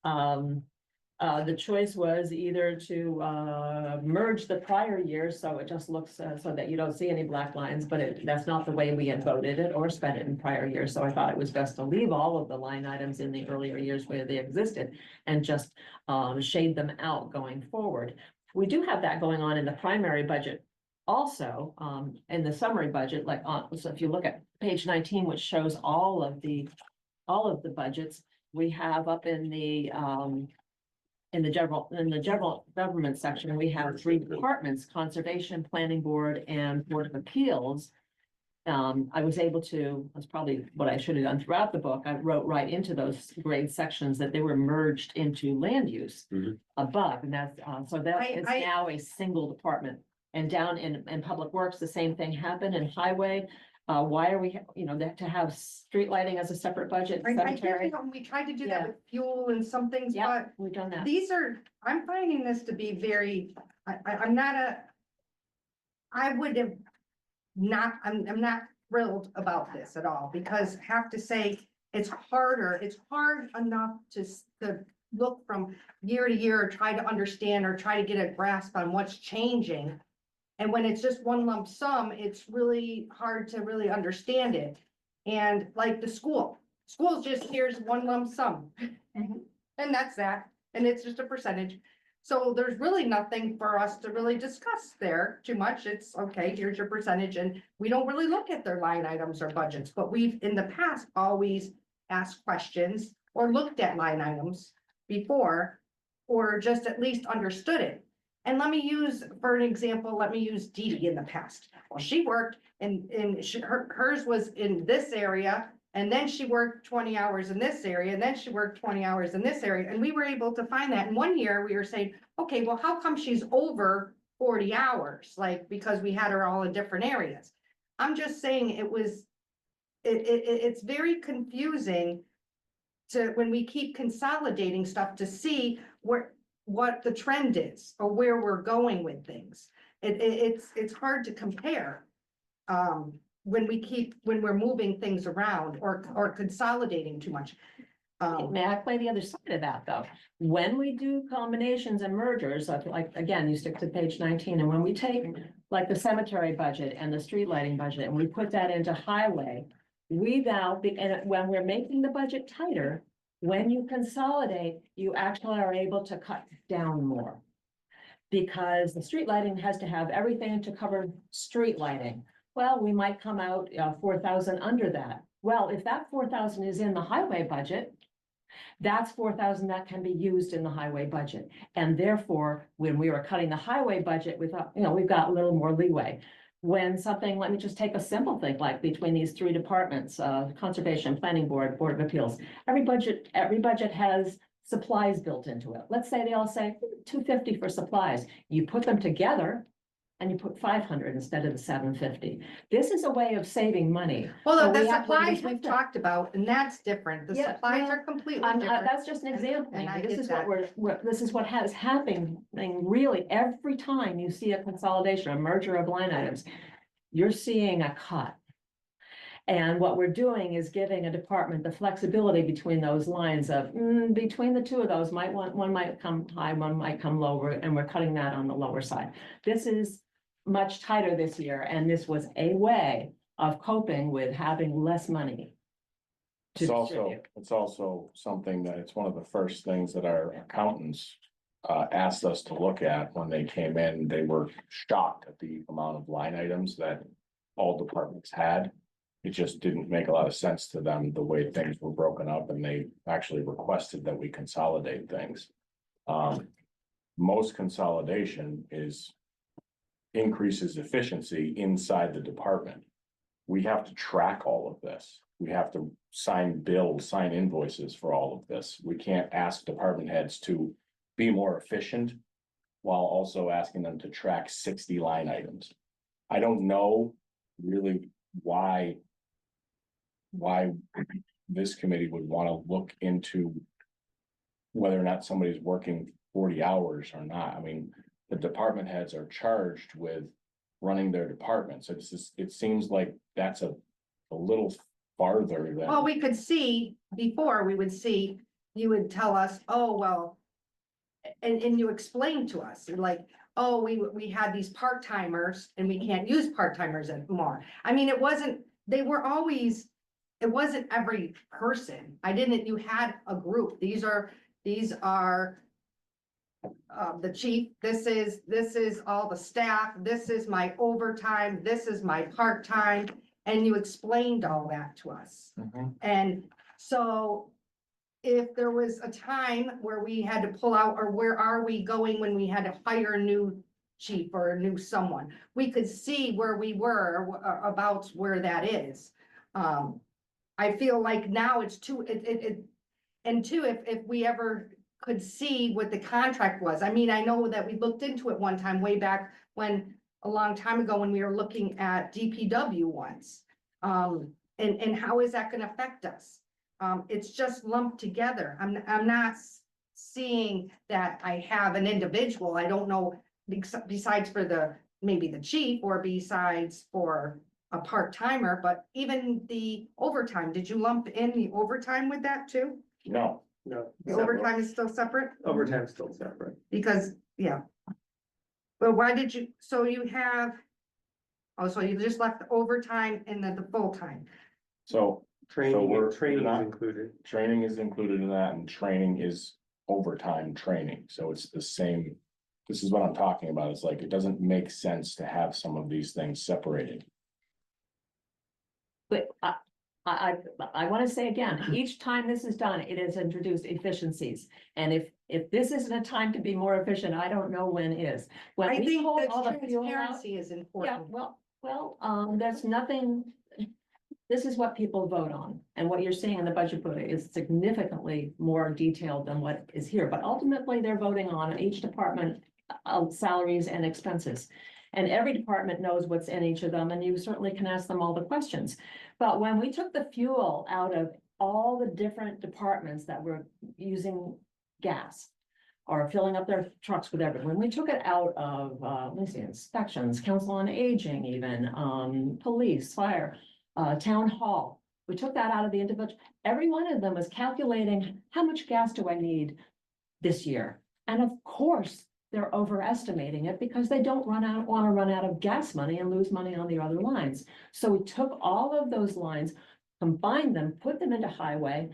S7: The choice was either to merge the prior year, so it just looks so that you don't see any black lines, but that's not the way we had voted it or spent it in prior years. So I thought it was best to leave all of the line items in the earlier years where they existed and just shade them out going forward. We do have that going on in the primary budget also, in the summary budget, like, so if you look at page 19, which shows all of the budgets, we have up in the general government section, we have three departments: Conservation, Planning Board, and Board of Appeals. I was able to, that's probably what I should have done throughout the book. I wrote right into those grade sections that they were merged into land use
S2: Mhm.
S7: above, and that's, so that is
S1: I-
S7: now a single department. And down in Public Works, the same thing happened in Highway. Why are we, to have street lighting as a separate budget,
S1: I
S7: cemetery?
S1: think we tried to do
S7: Yeah.
S1: that with fuel and some things,
S7: Yeah,
S1: but
S7: we've done that.
S1: these are, I'm finding this to be very, I'm not I would have not, I'm not thrilled about this at all, because I have to say, it's hard enough to look from year to year, or try to understand, or try to get a grasp on what's changing. And when it's just one lump sum, it's really hard to really understand it. And like the school's just, here's one lump sum.
S7: Mhm.
S1: And that's that, and it's just a percentage. So there's really nothing for us to really discuss there too much. It's okay, here's your percentage, and we don't really look at their line items or budgets, but we've in the past always asked questions or looked at line items before, or just at least understood it. And let me use, for an example, let me use Dee Dee in the past. Well, she worked hers was in this area, and then she worked 20 hours in this area, and then she worked 20 hours in this area, and we were able to find that. And one year we were saying, okay, well, how come she's over 40 hours? Like, because we had her all in different areas. I'm just saying it's very confusing to, when we keep consolidating stuff, to see what the trend is, or where we're going with things. It's hard to compare. When we're moving things around or consolidating too much.
S7: May I play the other side of that, though? When we do combinations and mergers, like, again, you stick to page 19, and when we take like the cemetery budget and the street lighting budget, and we put that into highway, and when we're making the budget tighter, when you consolidate, you actually are able to cut down more. Because the street lighting has to have everything to cover street lighting. Well, we might come out 4,000 under that. Well, if that 4,000 is in the highway budget, that's 4,000 that can be used in the highway budget. And therefore, when we were cutting the highway budget, we thought, we've got a little more leeway. When something, let me just take a simple thing, like between these three departments, Conservation, Planning Board, Board of Appeals, every budget has supplies built into it. Let's say they all say 250 for supplies. You put them together and you put 500 instead of the 750. This is a way of saving money.
S1: Well,
S7: So
S1: the
S7: we have to
S1: supplies
S7: look at
S1: we've
S7: that.
S1: talked about, and that's different. The
S7: Yeah,
S1: supplies
S7: well,
S1: are completely
S7: I'm,
S1: different.
S7: that's just an example.
S1: And I
S7: This
S1: get
S7: is
S1: that.
S7: what this is what has happened. Really, every time you see a consolidation, a merger of line items, you're seeing a cut. And what we're doing is giving a department the flexibility between those lines of, between the two of those, one might come high, one might come lower, and we're cutting that on the lower side. This is much tighter this year, and this was a way of coping with having less money to distribute.
S3: It's also something that it's one of the first things that our accountants asked us to look at when they came in. They were shocked at the amount of line items that all departments had. It just didn't make a lot of sense to them, the way things were broken up, and they actually requested that we consolidate things. Most consolidation increases efficiency inside the department. We have to track all of this. We have to sign bills, sign invoices for all of this. We can't ask department heads to be more efficient while also asking them to track 60 line items. I don't know really why this committee would want to look into whether or not somebody's working 40 hours or not. I mean, the department heads are charged with running their department. So it seems like that's a little farther than.
S1: Well, we could see, before we would see, you would tell us, oh, well. And you explained to us, like, oh, we had these part-timers and we can't use part-timers anymore. I mean, it wasn't every person. You had a group. These are the chief, this is all the staff, this is my overtime, this is my part-time, and you explained all that to us. And so if there was a time where we had to pull out, or where are we going when we had to hire a new chief or a new someone, we could see where we were about where that is. I feel like now it's too, and two, if we ever could see what the contract was. I mean, I know that we looked into it one time way back when, a long time ago, when we were looking at DPW once. And how is that gonna affect us? It's just lumped together. I'm not seeing that I have an individual. I don't know, besides for maybe the chief, or besides for a part-timer, but even the overtime, did you lump in the overtime with that too?
S3: No,
S6: No.
S1: The overtime is still separate?
S6: Overtime's still separate.
S1: Because, yeah. But why did you, so you have, oh, so you just left the overtime and the full-time.
S3: so
S6: Training,
S3: we're
S6: training
S3: not-
S6: is included.
S3: training is included in that, and training is overtime training, so it's the same. This is what I'm talking about, it's like, it doesn't make sense to have some of these things separated.
S7: But I want to say again, each time this is done, it has introduced efficiencies. And if this isn't a time to be more efficient, I don't know when is. When
S1: I
S7: we
S1: think
S7: pulled
S1: that
S7: all the fuel out-
S1: transparency is
S7: Yeah,
S1: important.
S7: there's nothing, this is what people vote on. And what you're seeing in the budget book is significantly more detailed than what is here. But ultimately, they're voting on each department, salaries and expenses. And every department knows what's in each of them, and you certainly can ask them all the questions. But when we took the fuel out of all the different departments that were using gas or filling up their trucks with everything, when we took it out of, let me see, inspections, council on aging even, police, fire, town hall, we took that out of the individual, every one of them was calculating, how much gas do I need this year? And of course, they're overestimating it because they don't want to run out of gas money and lose money on the other lines. So we took all of those lines, combined them, put them into highway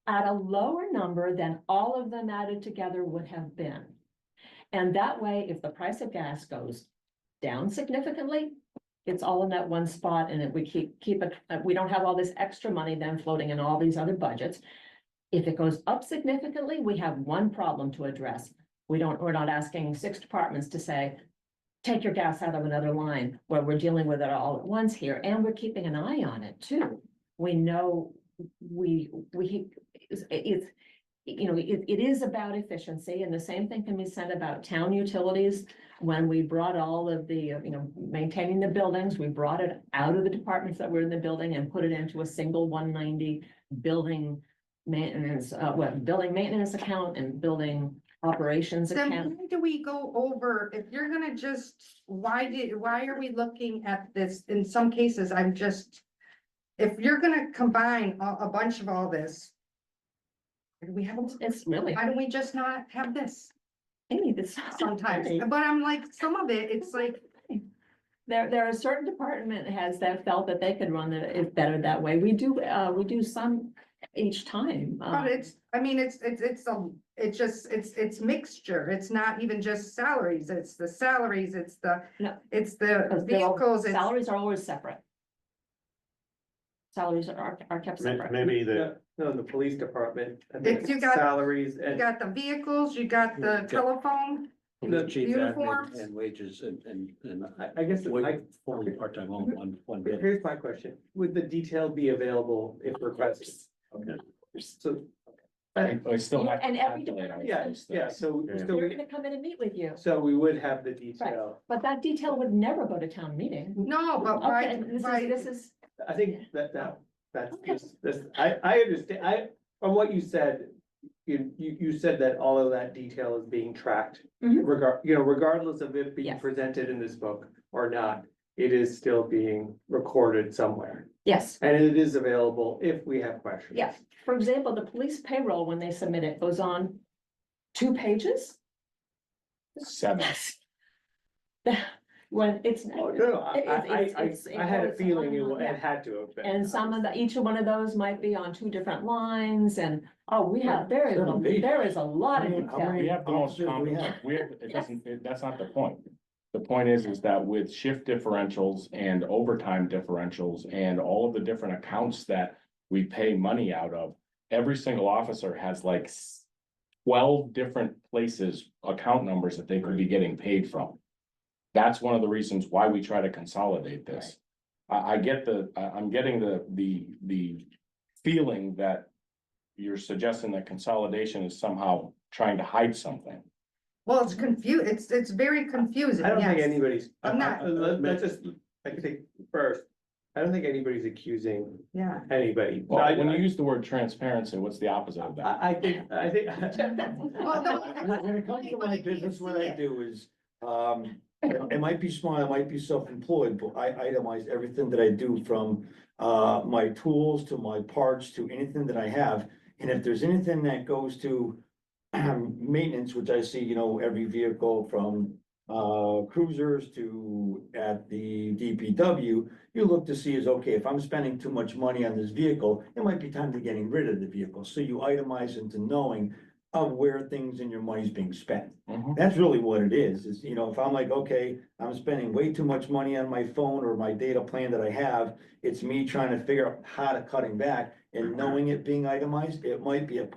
S7: at a lower number than all of them added together would have been. And that way, if the price of gas goes down significantly, it's all in that one spot, and we keep it, we don't have all this extra money then floating in all these other budgets. If it goes up significantly, we have one problem to address. We're not asking 6 departments to say, take your gas out of another line, where we're dealing with it all at once here, and we're keeping an eye on it too. We know it's, you know, it is about efficiency, and the same thing can be said about town utilities. When we brought all of the, you know, maintaining the buildings, we brought it out of the departments that were in the building and put it into a single 190 building maintenance, building maintenance account and building operations
S1: Then
S7: account.
S1: why do we go over, if you're gonna just, why are we looking at this? In some cases, if you're gonna combine a bunch of all this, we haven't,
S7: It's really,
S1: why don't we just not have this
S7: Amy, this.
S1: sometimes? But I'm like, some of it, it's like,
S7: There are certain department heads that felt that they could run it better that way. We do some each time.
S1: but it's, I mean, it's mixture. It's not even just salaries. It's the salaries, it's the
S7: No.
S1: it's the
S7: Because they're all-
S1: vehicles, it's.
S7: Salaries are always separate. Salaries are kept separate.
S2: Maybe
S6: No, the police department, I
S1: It's-
S6: think
S1: you got-
S6: salaries
S1: You
S6: and
S1: got the vehicles, you got the
S4: Yeah.
S1: telephone,
S4: The chief admin
S1: uniforms.
S4: and wages and.
S6: I guess
S4: Wait, Fully part-time on one bit.
S6: here's my question. Would the detail be available if requested?
S2: Okay.
S6: So,
S3: I still have. to
S7: And every
S3: calculate all
S6: yeah,
S3: those
S6: yeah,
S3: things.
S6: so,
S2: Yeah.
S6: so
S7: They're
S6: we,
S7: gonna come in and meet with you,
S6: so we would have the detail.
S7: but that detail would never go to town meeting.
S1: no, but
S7: Okay,
S1: why,
S7: this is,
S6: I think that's
S7: Okay.
S6: just, this, I understand, from what you said, you said that all of that detail is being tracked.
S7: Mhm.
S6: Regardless of it being
S7: Yes.
S6: presented in this book or not, it is still being recorded somewhere.
S7: yes,
S6: And it is available if we have questions.
S7: yeah. For example, the police payroll, when they submit it, goes on 2 pages.
S3: 7.
S7: when it's.
S6: Oh, no, I
S7: it's-
S6: had a
S7: it's
S6: feeling
S7: on, yeah.
S6: it had to have been.
S7: And some of the, each one of those might be on two different lines and, oh, there is,
S5: 7 pages.
S7: there is a lot of
S5: How
S7: detail.
S3: We have the most
S5: officers do we
S3: complex,
S5: have?
S3: it doesn't, that's not the point. The point is that with shift differentials and overtime differentials and all of the different accounts that we pay money out of, every single officer has like 12 different places, account numbers that they could be getting paid from. That's one of the reasons why we try to consolidate this. I'm getting the feeling that you're suggesting that consolidation is somehow trying to hide something.
S1: Well, it's very confusing,
S6: I don't think
S1: yes.
S6: anybody's,
S1: I'm not-
S6: let's just, I think first, I don't think anybody's accusing
S1: Yeah,
S6: anybody.
S3: Well,
S6: I-
S3: when you use the word transparency, what's the opposite of that?
S6: I think.
S1: Well, no,
S5: When it comes to my business, what I do is, it might be small, it might be self-employed, but I itemize everything that I do from my tools to my parts to anything that I have. And if there's anything that goes to maintenance, which I see, every vehicle from cruisers to at the DPW, you look to see is, okay, if I'm spending too much money on this vehicle, it might be time to getting rid of the vehicle. So you itemize into knowing of where things in your money's being spent.
S3: Mhm.
S5: That's really what it is, if I'm like, okay, I'm spending way too much money on my phone or my data plan that I have, it's me trying to figure out how to cutting back and knowing it being itemized, it might be a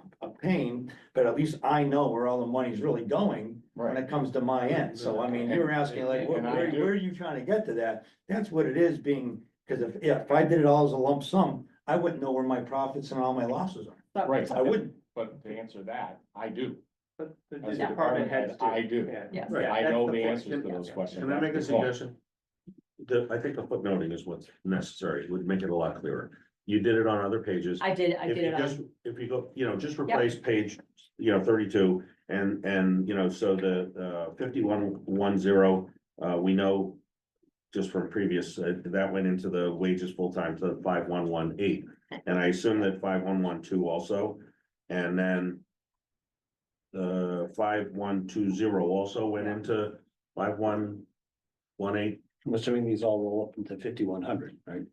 S5: pain, but at least I know where all the money's really going when it comes to my end. So I mean, you're asking like,
S3: And I do.
S5: where are you trying to get to that? That's what it is being, because if I did it all as a lump sum, I wouldn't know where my profits and all my losses are.
S3: Right.
S5: I wouldn't.
S3: But to answer that, I do.
S6: But the
S3: As a
S6: department heads do.
S3: I do.
S6: Yeah.
S7: Yes.
S2: Right.
S3: I
S6: That's
S3: know
S6: the
S3: the
S6: point.
S3: answers to those questions.
S2: Can I make a
S3: That's the point.
S2: suggestion? I think the footnoting is what's necessary, would make it a lot clearer. You did it on other pages.
S7: I did
S2: If you
S7: it
S2: just,
S7: on,
S2: if you go, just replace page, 32 and, so the 5110, we know. Just from previous, that went into the wages full-time to 5118, and I assume that 5112 also, and then. The 5120 also went into 5118.
S4: I'm assuming these all roll up into 5,100, right?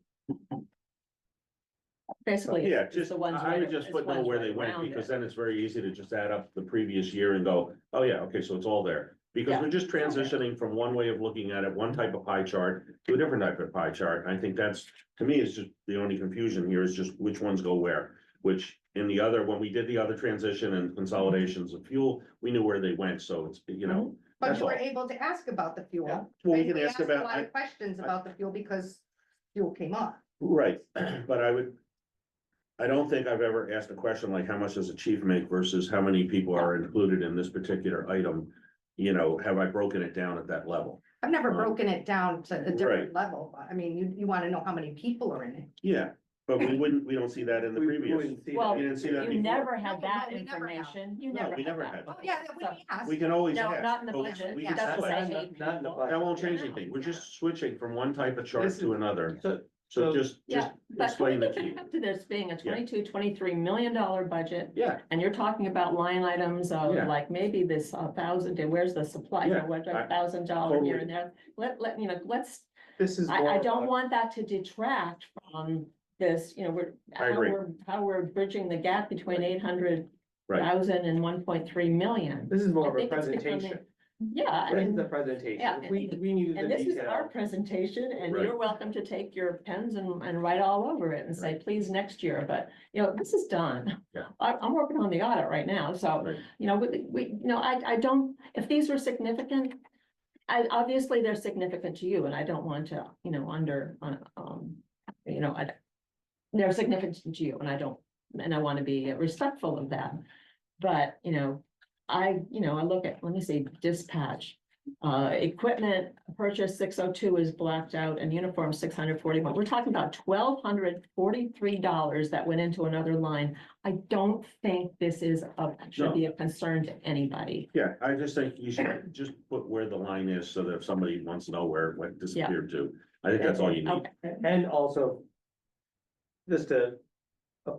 S7: basically.
S2: Yeah,
S7: it's
S2: just,
S7: the ones
S2: I would
S7: right-
S2: just
S7: it's
S2: put know
S7: ones
S2: where
S7: right
S2: they went,
S7: around
S2: because
S7: it.
S2: then it's very easy to just add up the previous year and go, oh yeah, okay, so it's all there. Because
S7: Yeah.
S2: we're just transitioning from one way of looking at it, one type of pie chart to a different type of pie chart. And I think that's, to me, is just the only confusion here is just which ones go where. Which in the other, when we did the other transition and consolidations of fuel, we knew where they went, so it's,
S1: but
S2: that's
S1: you were
S2: all.
S1: able to ask about the fuel.
S2: Yeah. Well, we
S1: right?
S2: can ask
S1: asked
S2: about-
S1: A lot of questions about the fuel because fuel came up.
S2: Right, but I don't think I've ever asked a question like how much does a chief make versus how many people are included in this particular item? Have I broken it down at that level?
S1: I've never
S2: Um,
S1: broken it down to a
S2: right.
S1: different level. I mean, you wanna know how many people are in it.
S2: Yeah, but we don't see that in the
S6: We
S2: previous.
S6: wouldn't see
S7: Well,
S6: that.
S2: You didn't see that
S7: You
S2: before?
S7: never had
S1: No,
S7: that
S1: no, we never have.
S7: information. You
S2: No,
S7: never
S2: we
S7: had
S2: never
S7: that.
S2: had.
S1: Oh, yeah, that
S7: So-
S1: we asked.
S2: We can always
S7: No,
S2: ask.
S7: not in the
S2: but
S7: budget.
S2: we
S1: Yeah.
S2: can
S7: Doesn't
S2: select.
S7: say
S6: Not-
S7: eight
S6: not in the
S7: people.
S6: budget.
S2: That won't change anything. We're just switching from one type of chart
S6: This
S2: to
S6: is-
S2: another.
S6: So,
S2: So
S6: so-
S2: just
S7: Yeah, but
S2: explain
S7: we
S2: the
S7: can
S2: key.
S7: come up to this being a 23 million dollar budget.
S2: Yeah,
S7: And you're talking about line items of
S2: Yeah.
S7: like maybe this $1,000, and where's the supply,
S2: Yeah,
S7: what
S2: I-
S7: $1,000 here
S2: totally.
S7: and there. Let's,
S6: this is.
S7: I
S6: more
S7: don't
S6: about-
S7: want that to detract from this,
S2: I agree.
S7: how we're bridging the gap between 800,000
S2: right.
S7: and 1.3 million.
S6: This is more
S7: I
S6: of a
S7: think it's different
S6: presentation.
S7: Yeah,
S6: This is
S7: and,
S6: the presentation.
S7: yeah,
S6: We need the
S7: and this is our
S6: detail.
S7: presentation, and
S2: Right.
S7: you're welcome to take your pens and write all over it and say, please next year, but, this is done.
S2: Yeah.
S7: I'm working on the audit right now, so,
S2: Right.
S7: I don't, if these were significant, obviously they're significant to you, and I don't want to, they're significant to you, and I want to be respectful of that. But, I look at, let me see, dispatch. Equipment purchase 602 is blacked out and uniform 641. We're talking about $1,243 that went into another line. I don't think this should be a concern to anybody.
S2: Yeah, I just think you should just put where the line is so that if somebody wants to know where it went disappeared to, I think that's all you need.
S7: Okay.
S6: And also. Just a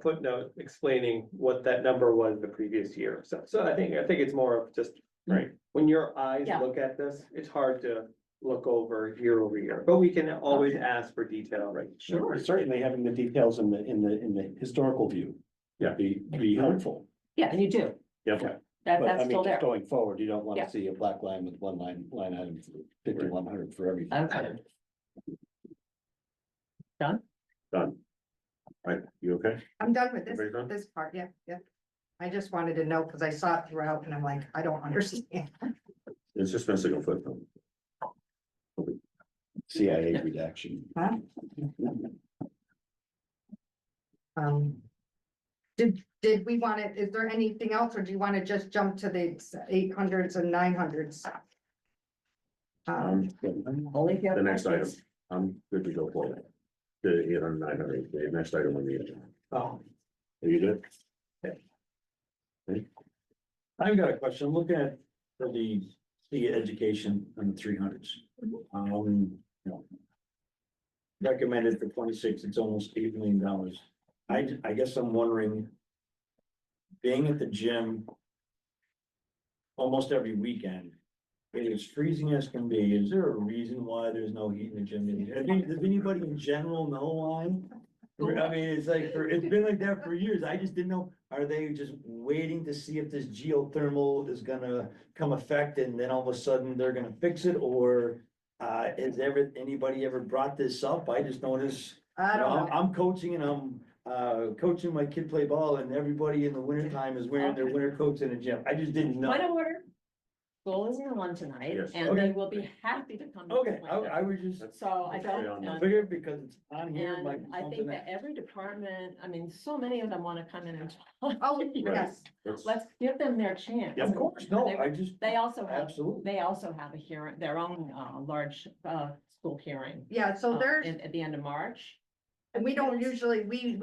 S6: footnote explaining what that number was the previous year. So I think it's more of just.
S2: Right.
S6: When your eyes
S7: Yeah.
S6: look at this, it's hard to look over year, but we can always ask for detail.
S4: Right.
S7: Sure.
S4: Certainly having the details in the historical view.
S2: Yeah.
S4: Be helpful.
S7: Yeah, and you do,
S2: Yeah,
S4: Okay.
S7: that,
S4: But I
S7: that's
S4: mean,
S7: still there.
S4: going forward, you don't want
S7: Yeah.
S4: to see a black line with one line item, 5,100 for everything.
S7: Okay.
S2: done. Right, you okay?
S1: I'm done with
S2: Everybody done?
S1: this part, yeah, yeah. I just wanted to know, because I saw it throughout and I'm like, I don't understand.
S2: It's just missing a footnote.
S4: CIA redaction.
S1: Huh? Did we want it, is there anything else, or do you want to just jump to the 800s and 900s?
S7: Only if you have
S2: The next item,
S7: questions.
S2: I'm good to go for it. The 800, 900, the next item on the agenda.
S5: Oh,
S2: Are you good?
S5: I've got a question. I'm looking at the education and the 300s. You know, recommended for 26, it's almost $8 million. I guess I'm wondering, being at the gym almost every weekend, it is freezing as can be. Is there a reason why there's no heat in the gym? Does anybody in general know why? I mean, it's like, it's been like that for years. I just didn't know, are they just waiting to see if this geothermal is gonna come effect and then all of a sudden they're gonna fix it? Or has anybody ever brought this up? I just noticed,
S1: I don't know.
S5: I'm coaching and I'm coaching my kid play ball and everybody in the winter time is wearing their winter coats in the gym. I just didn't know.
S7: Point of order. School isn't on tonight,
S2: Yes.
S7: and
S5: Okay.
S7: they will be happy to come. to
S5: Okay,
S7: explain it.
S5: I was just
S7: So I
S2: Carry
S7: don't.
S2: on.
S5: figured because it's on here,
S7: And
S5: like
S7: I
S5: something
S7: think that
S5: that.
S7: every department, I mean, so many of them wanna come in and talk.
S1: Oh, yes,
S7: Let's give them their chance.
S5: Of course, no,
S7: They-
S5: I just,
S7: They also have,
S5: absolutely.
S7: they also have a hearing, their own, large, school hearing.
S1: yeah, so there's,
S7: At the end of March.
S1: and we don't usually, we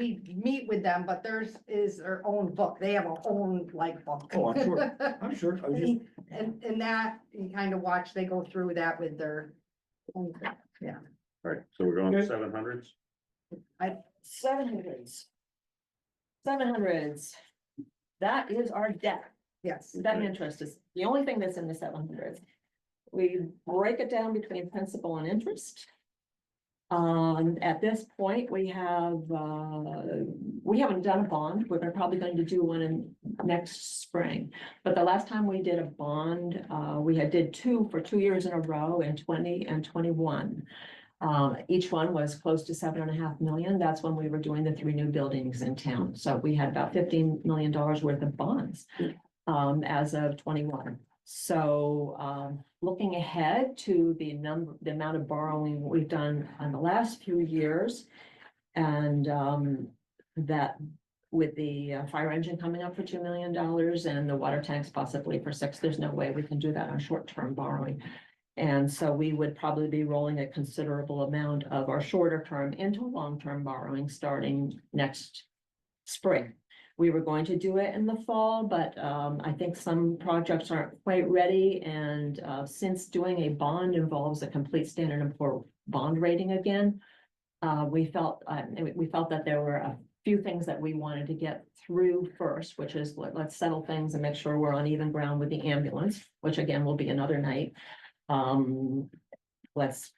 S1: meet with them, but theirs is their own book. They have a own like book.
S5: Oh, I'm sure. I'm sure, I was just,
S1: And that, you kind of watch, they go through that with their. own thing.
S2: Alright, so we're going to
S5: Okay.
S2: 700s?
S7: 700s. 700s. That is our debt.
S1: Yes,
S7: Debt and interest is the only thing that's in the 700s. We break it down between principal and interest. At this point, we haven't done a bond. We're probably going to do one in next spring. But the last time we did a bond, we did two for 2 years in a row in 20 and 21. Each one was close to $7.5 million. That's when we were doing the 3 new buildings in town. So we had about $15 million worth of bonds, as of 21. So, looking ahead to the amount of borrowing we've done in the last few years. And, that with the fire engine coming up for $2 million and the water tanks possibly for 6, there's no way we can do that on short-term borrowing. And so we would probably be rolling a considerable amount of our shorter term into long-term borrowing starting next spring. We were going to do it in the fall, but I think some projects aren't quite ready. And since doing a bond involves a complete Standard & Poor's bond rating again, we felt that there were a few things that we wanted to get through first, which is let's settle things and make sure we're on even ground with the ambulance, which again will be another night. Let's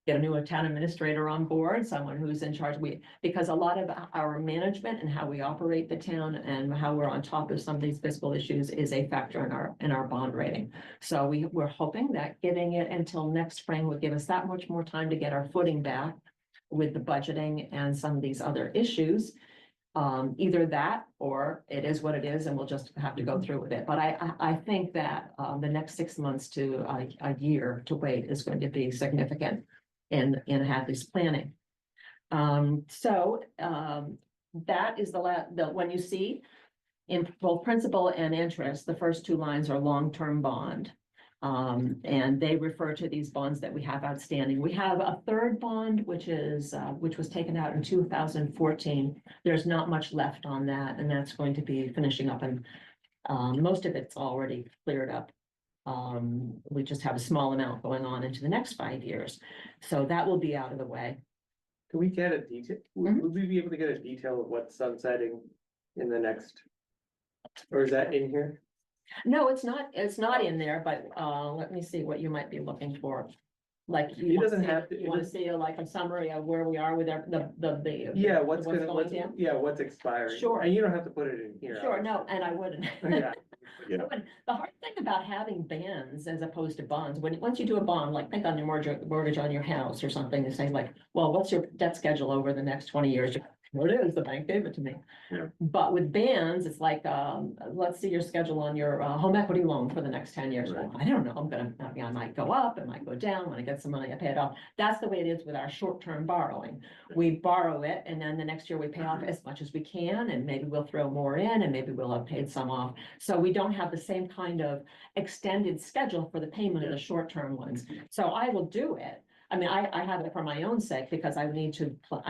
S7: get a new town administrator on board, someone who's in charge. Because a lot of our management and how we operate the town and how we're on top of some of these fiscal issues is a factor in our bond rating. So we're hoping that giving it until next spring would give us that much more time to get our footing back with the budgeting and some of these other issues. Either that or it is what it is and we'll just have to go through with it. But I think that the next 6 months to a year to wait is going to be significant in Hadley's planning. So that is when you see in both principal and interest, the first 2 lines are long-term bond. And they refer to these bonds that we have outstanding. We have a third bond, which was taken out in 2014. There's not much left on that, and that's going to be finishing up, and most of it's already cleared up. We just have a small amount going on into the next 5 years. So that will be out of the way.
S6: Can we get a detail?
S7: Mhm.
S6: Would we be able to get a detail of what's sunsetting in the next? Or is that in here?
S7: No, it's not in there, but let me see what you might be looking for. like.
S6: He doesn't have to-
S7: You wanna see like a summary of where we are with the.
S6: Yeah, what's
S7: going
S6: gonna,
S7: down?
S6: what's expiring.
S7: Sure.
S6: And you don't have to put it in here.
S7: Sure, no, and I wouldn't.
S6: Yeah,
S2: Yeah.
S7: But the hard thing about having bands as opposed to bonds, once you do a bond, like think on your mortgage on your house or something, and say like, well, what's your debt schedule over the next 20 years? Here it is, the bank gave it to me.
S2: Yeah.
S7: But with bands, it's like, let's see your schedule on your home equity loan for the next 10 years. Well, I don't know, I might go up, it might go down, when I get some money, I pay it off. That's the way it is with our short-term borrowing. We borrow it, and then the next year we pay off as much as we can, and maybe we'll throw more in, and maybe we'll have paid some off. So we don't have the same kind of extended schedule for the payment of the short-term ones. So I will do it. I mean, I have it for my own sake because I need to
S6: Well,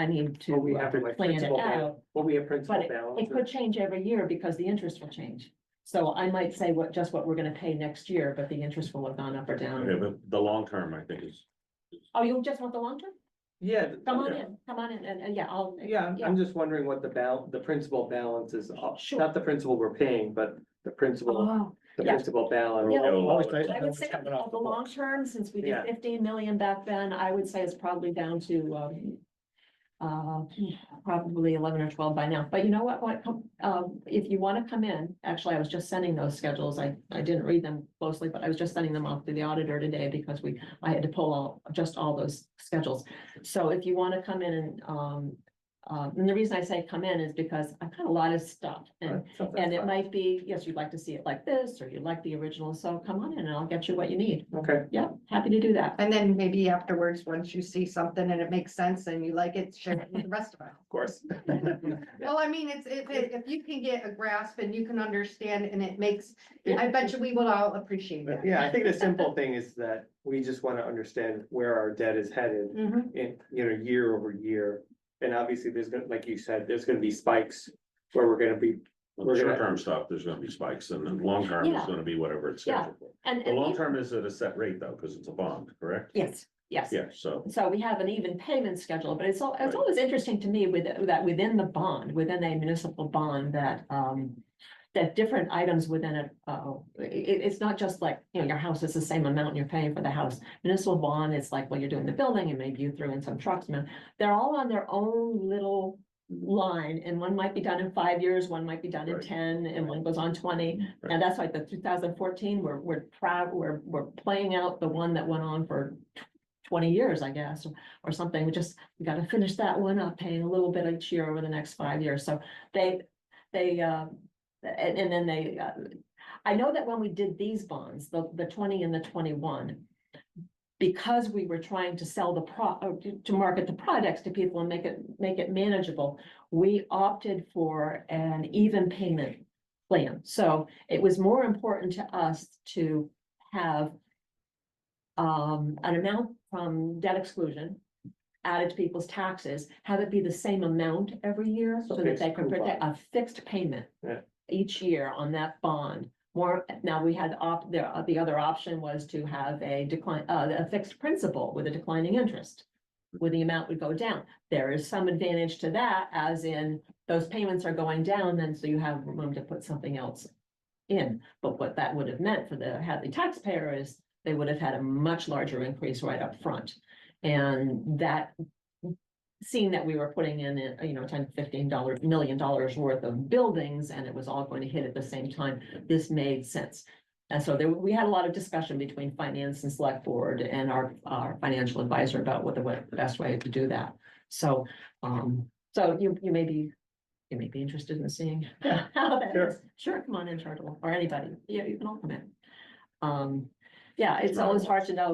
S6: we have like
S7: plan it
S6: principal
S7: out.
S6: balance. Well, we have principal
S7: But
S6: balance.
S7: it could change every year because the interest will change. So I might say what we're gonna pay next year, but the interest will have gone up or
S2: Okay,
S7: down.
S2: but the long term, I think is,
S7: Oh, you just want the long term?
S6: Yeah.
S7: Come on in, and yeah, I'll.
S6: Yeah, I'm just wondering what the principal balance is,
S7: Sure.
S6: not the principal we're paying, but the principal,
S7: Oh,
S6: the
S7: yeah.
S6: principal balance.
S7: Yeah.
S4: Always nice to
S7: I
S4: know
S7: would
S4: what's
S7: say
S4: coming off
S7: the long
S4: books.
S7: term, since we did
S6: Yeah.
S7: 15 million back then, I would say it's probably down to, probably 11 or 12 by now. But you know what, if you want to come in, actually, I was just sending those schedules. I didn't read them closely, but I was just sending them off to the auditor today because I had to pull all those schedules. So if you want to come in and the reason I say come in is because I've got a lot of stuff and it might be, yes, you'd like to see it like this, or you'd like the original, so come on in and I'll get you what you need.
S6: Okay,
S7: Yeah, happy to do that.
S1: And then maybe afterwards, once you see something and it makes sense and you like it, share it with the rest of us.
S6: of course.
S1: Well, I mean, if you can get a grasp and you can understand and it makes, I bet you we will all appreciate that.
S6: Yeah, I think the simple thing is that we just want to understand where our debt is headed
S1: Mhm.
S6: in, year over year. And obviously, there's gonna, like you said, there's gonna be spikes where we're gonna be, We're gonna-
S2: short term stuff, there's gonna be spikes, and then long term is
S7: Yeah.
S2: gonna be whatever it's
S7: Yeah.
S2: scheduled for.
S7: And
S2: The long term is at a set rate though, because it's a bond, correct?
S7: yes, yes.
S2: Yeah, so,
S7: So we have an even payment schedule, but it's
S2: Right.
S7: always interesting to me that within the bond, within a municipal bond, that different items within it, it's not just like, your house is the same amount you're paying for the house. Municipal bond, it's like, well, you're doing the building and maybe you threw in some trucks, man. They're all on their own little line, and one might be done in 5 years, one might be done in
S2: Right.
S7: 10, and one goes on 20.
S2: Right.
S7: And that's like the 2014, we're proud, we're playing out the one that went on for 20 years, I guess, or something. We gotta finish that one up, paying a little bit each year over the next 5 years. So and then I know that when we did these bonds, the 20 and the 21, because we were trying to sell to market the products to people and make it manageable, we opted for an even payment plan. So it was more important to us to have an amount from debt exclusion added to people's taxes, have it be the same amount every year so that they
S6: Fixed
S7: can protect
S6: coupon.
S7: a fixed payment
S6: Yeah.
S7: each year on that bond. Now we had the other option was to have a fixed principal with a declining interest, where the amount would go down. There is some advantage to that, as in those payments are going down, then so you have room to put something else in. But what that would have meant for the Hadley taxpayer is they would have had a much larger increase right up front. And that, seeing that we were putting in, $10-15 million worth of buildings and it was all going to hit at the same time, this made sense. And so we had a lot of discussion between finance and select board and our financial advisor about what the best way to do that. So, you may be interested in seeing how that
S6: Sure.
S7: is. Sure, come on in, Charlie, or anybody. Yeah, you can all come in. Yeah, it's always hard to know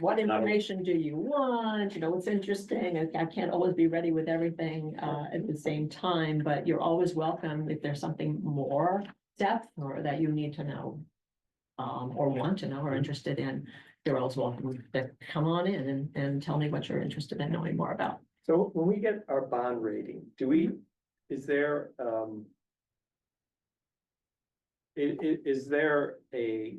S7: what information do you want, what's interesting. I can't always be ready with everything at the same time, but you're always welcome if there's something more depth or that you need to know. Or want to know or interested in, you're always welcome to come on in and tell me what you're interested in knowing more about.
S6: So when we get our bond rating, is there, is there a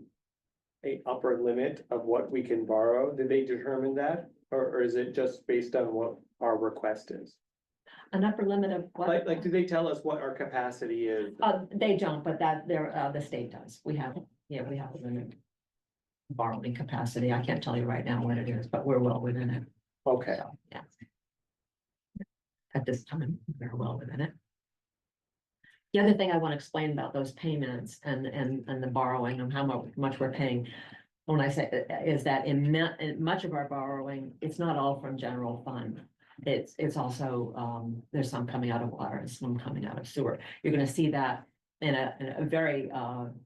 S6: upper limit of what we can borrow? Did they determine that? Or is it just based on what our request is?
S7: An upper limit of what?
S6: Like, do they tell us what our capacity is?
S7: They don't, but the state does. We have a limit. borrowing capacity. I can't tell you right now what it is, but we're well within it.
S6: Okay,
S7: Yeah. At this time, we're well within it. The other thing I want to explain about those payments and the borrowing and how much we're paying. When I say, is that in much of our borrowing, it's not all from general fund. It's also, there's some coming out of water and some coming out of sewer. You're gonna see that in a very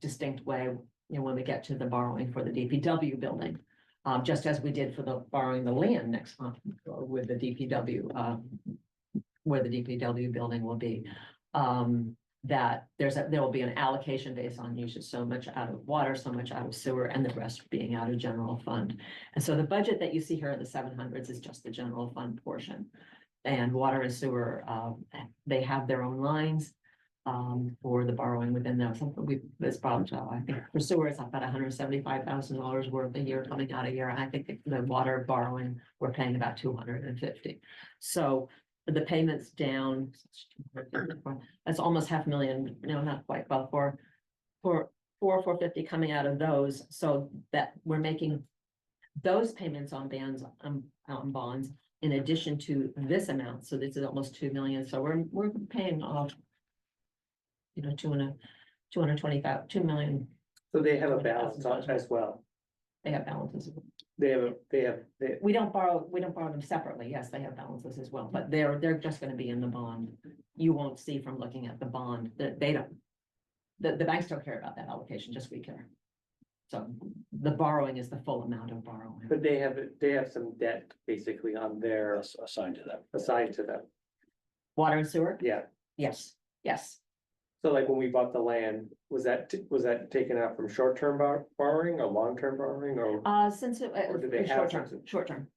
S7: distinct way, when we get to the borrowing for the DPW building. Just as we did for the borrowing the land next month with the DPW, where the DPW building will be. That there will be an allocation based on usage, so much out of water, so much out of sewer, and the rest being out of general fund. And so the budget that you see here in the 700s is just the general fund portion. And water and sewer, they have their own lines for the borrowing within those. This problem, I think for sewer, it's about $175,000 worth a year coming out a year. I think the water borrowing, we're paying about 250. So the payments down, that's almost $500,000, no, not quite, well, for 450 coming out of those, so that we're making those payments on bonds in addition to this amount, so this is almost 2 million, so we're paying off, 2 million,
S6: so they have a balance as well.
S7: they have balances.
S6: We
S7: We don't borrow them separately. Yes, they have balances as well, but they're just gonna be in the bond. You won't see from looking at the bond that they don't. The banks don't care about that allocation, just we care. So the borrowing is the full amount of borrowing.
S6: But they have some debt basically on their,
S4: Assigned to them.
S6: assigned to them.
S7: Water and sewer?
S6: Yeah,
S7: Yes, yes.
S6: so like when we bought the land, was that taken out from short-term borrowing or long-term borrowing or?
S7: Since it
S6: Or do they
S7: it's
S6: have
S7: short term,
S6: something?
S7: short term.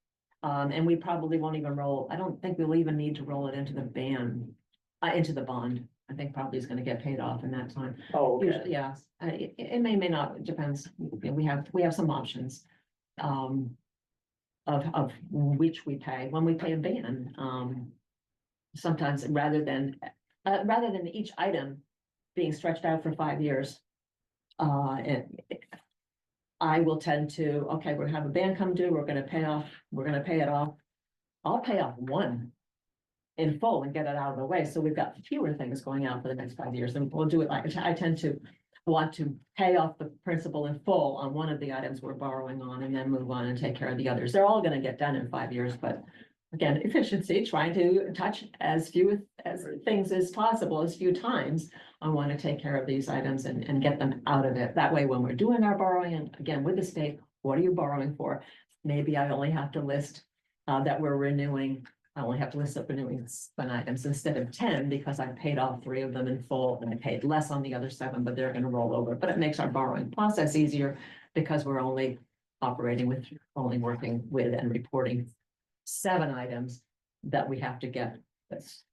S7: And we probably won't even I don't think we'll even need to roll it into into the bond. I think probably is gonna get paid off in that time.
S6: Oh, okay.
S7: Usually, yeah, it may not, it depends. We have some options. Of which we pay, when we pay a ban, sometimes rather than each item being stretched out for 5 years. I will tend to, okay, we're gonna have a ban come due, we're gonna pay it off. I'll pay off one in full and get it out of the way, so we've got fewer things going out for the next 5 years, and we'll do it like, I tend to want to pay off the principal in full on one of the items we're borrowing on, and then move on and take care of the others. They're all gonna get done in 5 years, but again, efficiency, trying to touch as few things as possible, as few times. I want to take care of these items and get them out of it. That way, when we're doing our borrowing, and again, with the state, what are you borrowing for? Maybe I only have to list that we're renewing. I only have to list up renewing 7 items instead of 10, because I paid off 3 of them in full and I paid less on the other 7, but they're gonna roll over. But it makes our borrowing process easier because we're only working with and reporting 7 items that we have to get. That's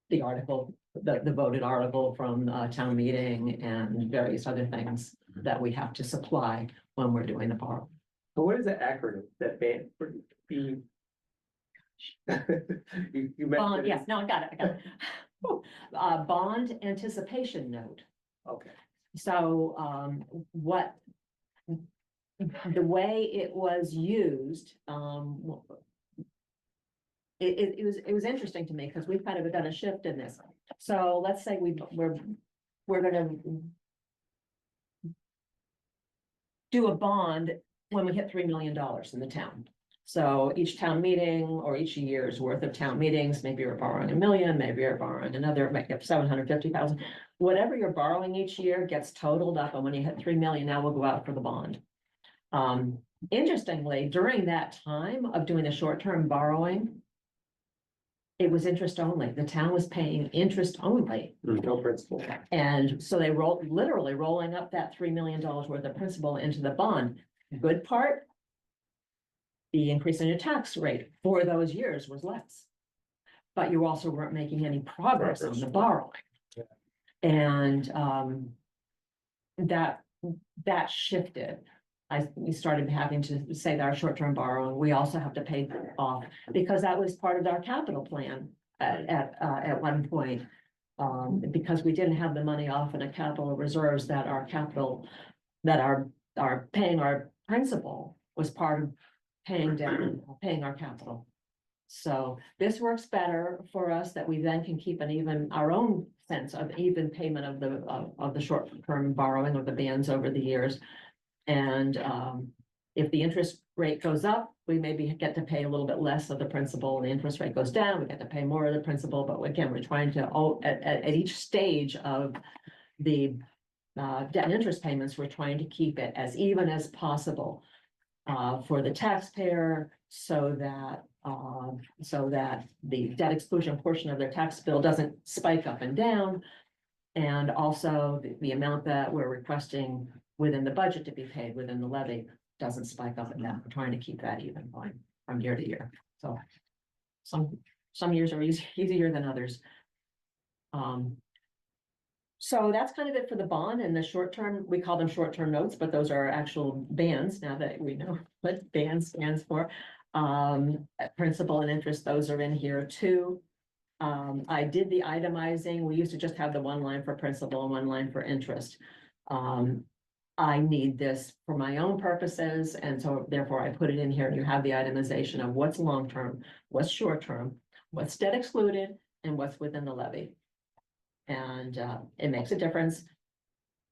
S7: the article, the voted article from town meeting and various other things that we have to supply when we're doing the borrow.
S6: So what is the acronym that ban? You
S7: Bond,
S6: mentioned.
S7: yes, no, I got it. Bond anticipation note.
S6: Okay,
S7: So, the way it was used, it was interesting to me because we've kind of done a shift in this. So let's say we're gonna do a bond when we hit $3 million in the town. So each town meeting or each year's worth of town meetings, maybe you're borrowing $1 million, maybe you're borrowing another, make up 750,000. Whatever you're borrowing each year gets totaled up, and when you hit 3 million, now we'll go out for the bond. Interestingly, during that time of doing the short-term borrowing, it was interest only. The town was paying interest only.
S6: no principal.
S7: And so they literally rolling up that $3 million worth of principal into the bond. Good part, the increase in your tax rate for those years was less. But you also weren't making any progress on the borrowing. And that shifted. We started having to say that our short-term borrowing, we also have to pay off, because that was part of our capital plan at one point. Because we didn't have the money off in a capital reserves that are paying our principal was part of paying down, paying our capital. So this works better for us that we then can keep an even, our own sense of even payment of the short-term borrowing of the bands over the years. And if the interest rate goes up, we maybe get to pay a little bit less of the principal, and the interest rate goes down, we get to pay more of the principal, but again, we're trying to, at each stage of the debt and interest payments, we're trying to keep it as even as possible for the taxpayer, so that the debt exclusion portion of their tax bill doesn't spike up and down. And also the amount that we're requesting within the budget to be paid within the levy doesn't spike up and down. We're trying to keep that even going from year to year. So some years are easier than others. So that's kind of it for the bond. And the short term, we call them short-term notes, but those are actual bands now that we know what band stands for. Principal and interest, those are in here too. I did the itemizing. We used to just have the one line for principal and one line for interest. I need this for my own purposes, and so therefore I put it in here. You have the itemization of what's long-term, what's short-term, what's debt excluded, and what's within the levy. And it makes a difference.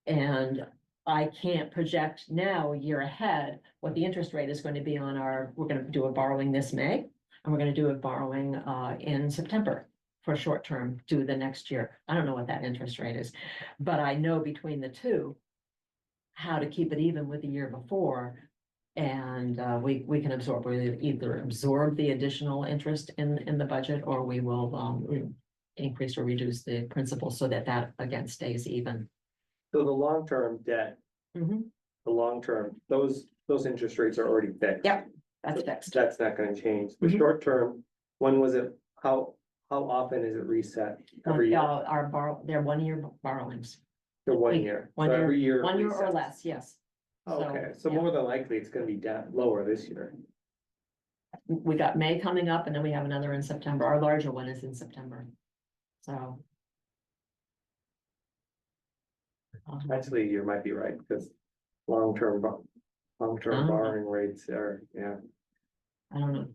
S7: And I can't project now, a year ahead, what the interest rate is going to be on we're going to do a borrowing this May, and we're going to do a borrowing in September for short term due the next year. I don't know what that interest rate is, but I know between the two how to keep it even with the year before. And we can absorb, we either absorb the additional interest in the budget, or we will increase or reduce the principal so that again stays even.
S6: So the long-term debt,
S7: Mhm.
S6: the long-term, those interest rates are already fixed.
S7: Yep, that's fixed.
S6: That's not gonna change. The
S7: Mhm.
S6: short-term, when was it, how often is it reset? Every year?
S7: They're 1 year borrowings,
S6: The 1
S7: wait,
S6: year?
S7: 1
S6: So
S7: year-
S6: every year. it
S7: 1 year or
S6: resets.
S7: less, yes.
S6: Okay, so
S7: yeah.
S6: more than likely, it's gonna be down, lower this year.
S7: We got May coming up, and then we have another in September. Our larger one is in September. So.
S6: Actually, you might be right, because long-term, long-term
S7: Uh-huh.
S6: borrowing rates are, yeah,
S7: I don't know.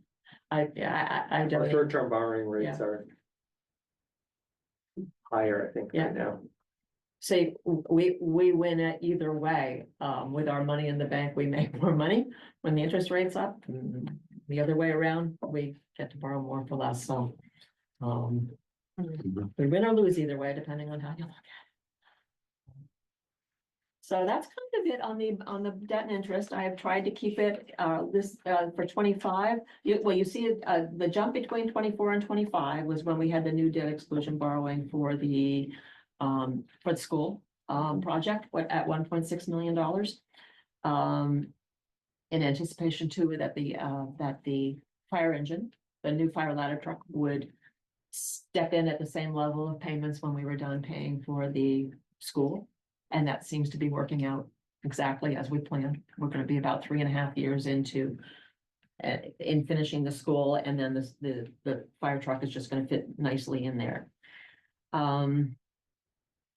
S7: I
S6: or
S7: don't.
S6: short-term borrowing rates are higher, I think,
S7: Yeah.
S6: right now.
S7: See, we win it either way. With our money in the bank, we make more money when the interest rate's up. And the other way around, we get to borrow more for less, so. We win or lose either way, depending on how you look at it. So that's kind of it on the debt and interest. I have tried to keep it, for 25. You see, the jump between 24 and 25 was when we had the new debt exclusion borrowing for the school, project, at $1.6 million. In anticipation too, that the fire engine, the new fire ladder truck would step in at the same level of payments when we were done paying for the school. And that seems to be working out exactly as we planned. We're gonna be about 3.5 years into in finishing the school, and then the fire truck is just gonna fit nicely in there.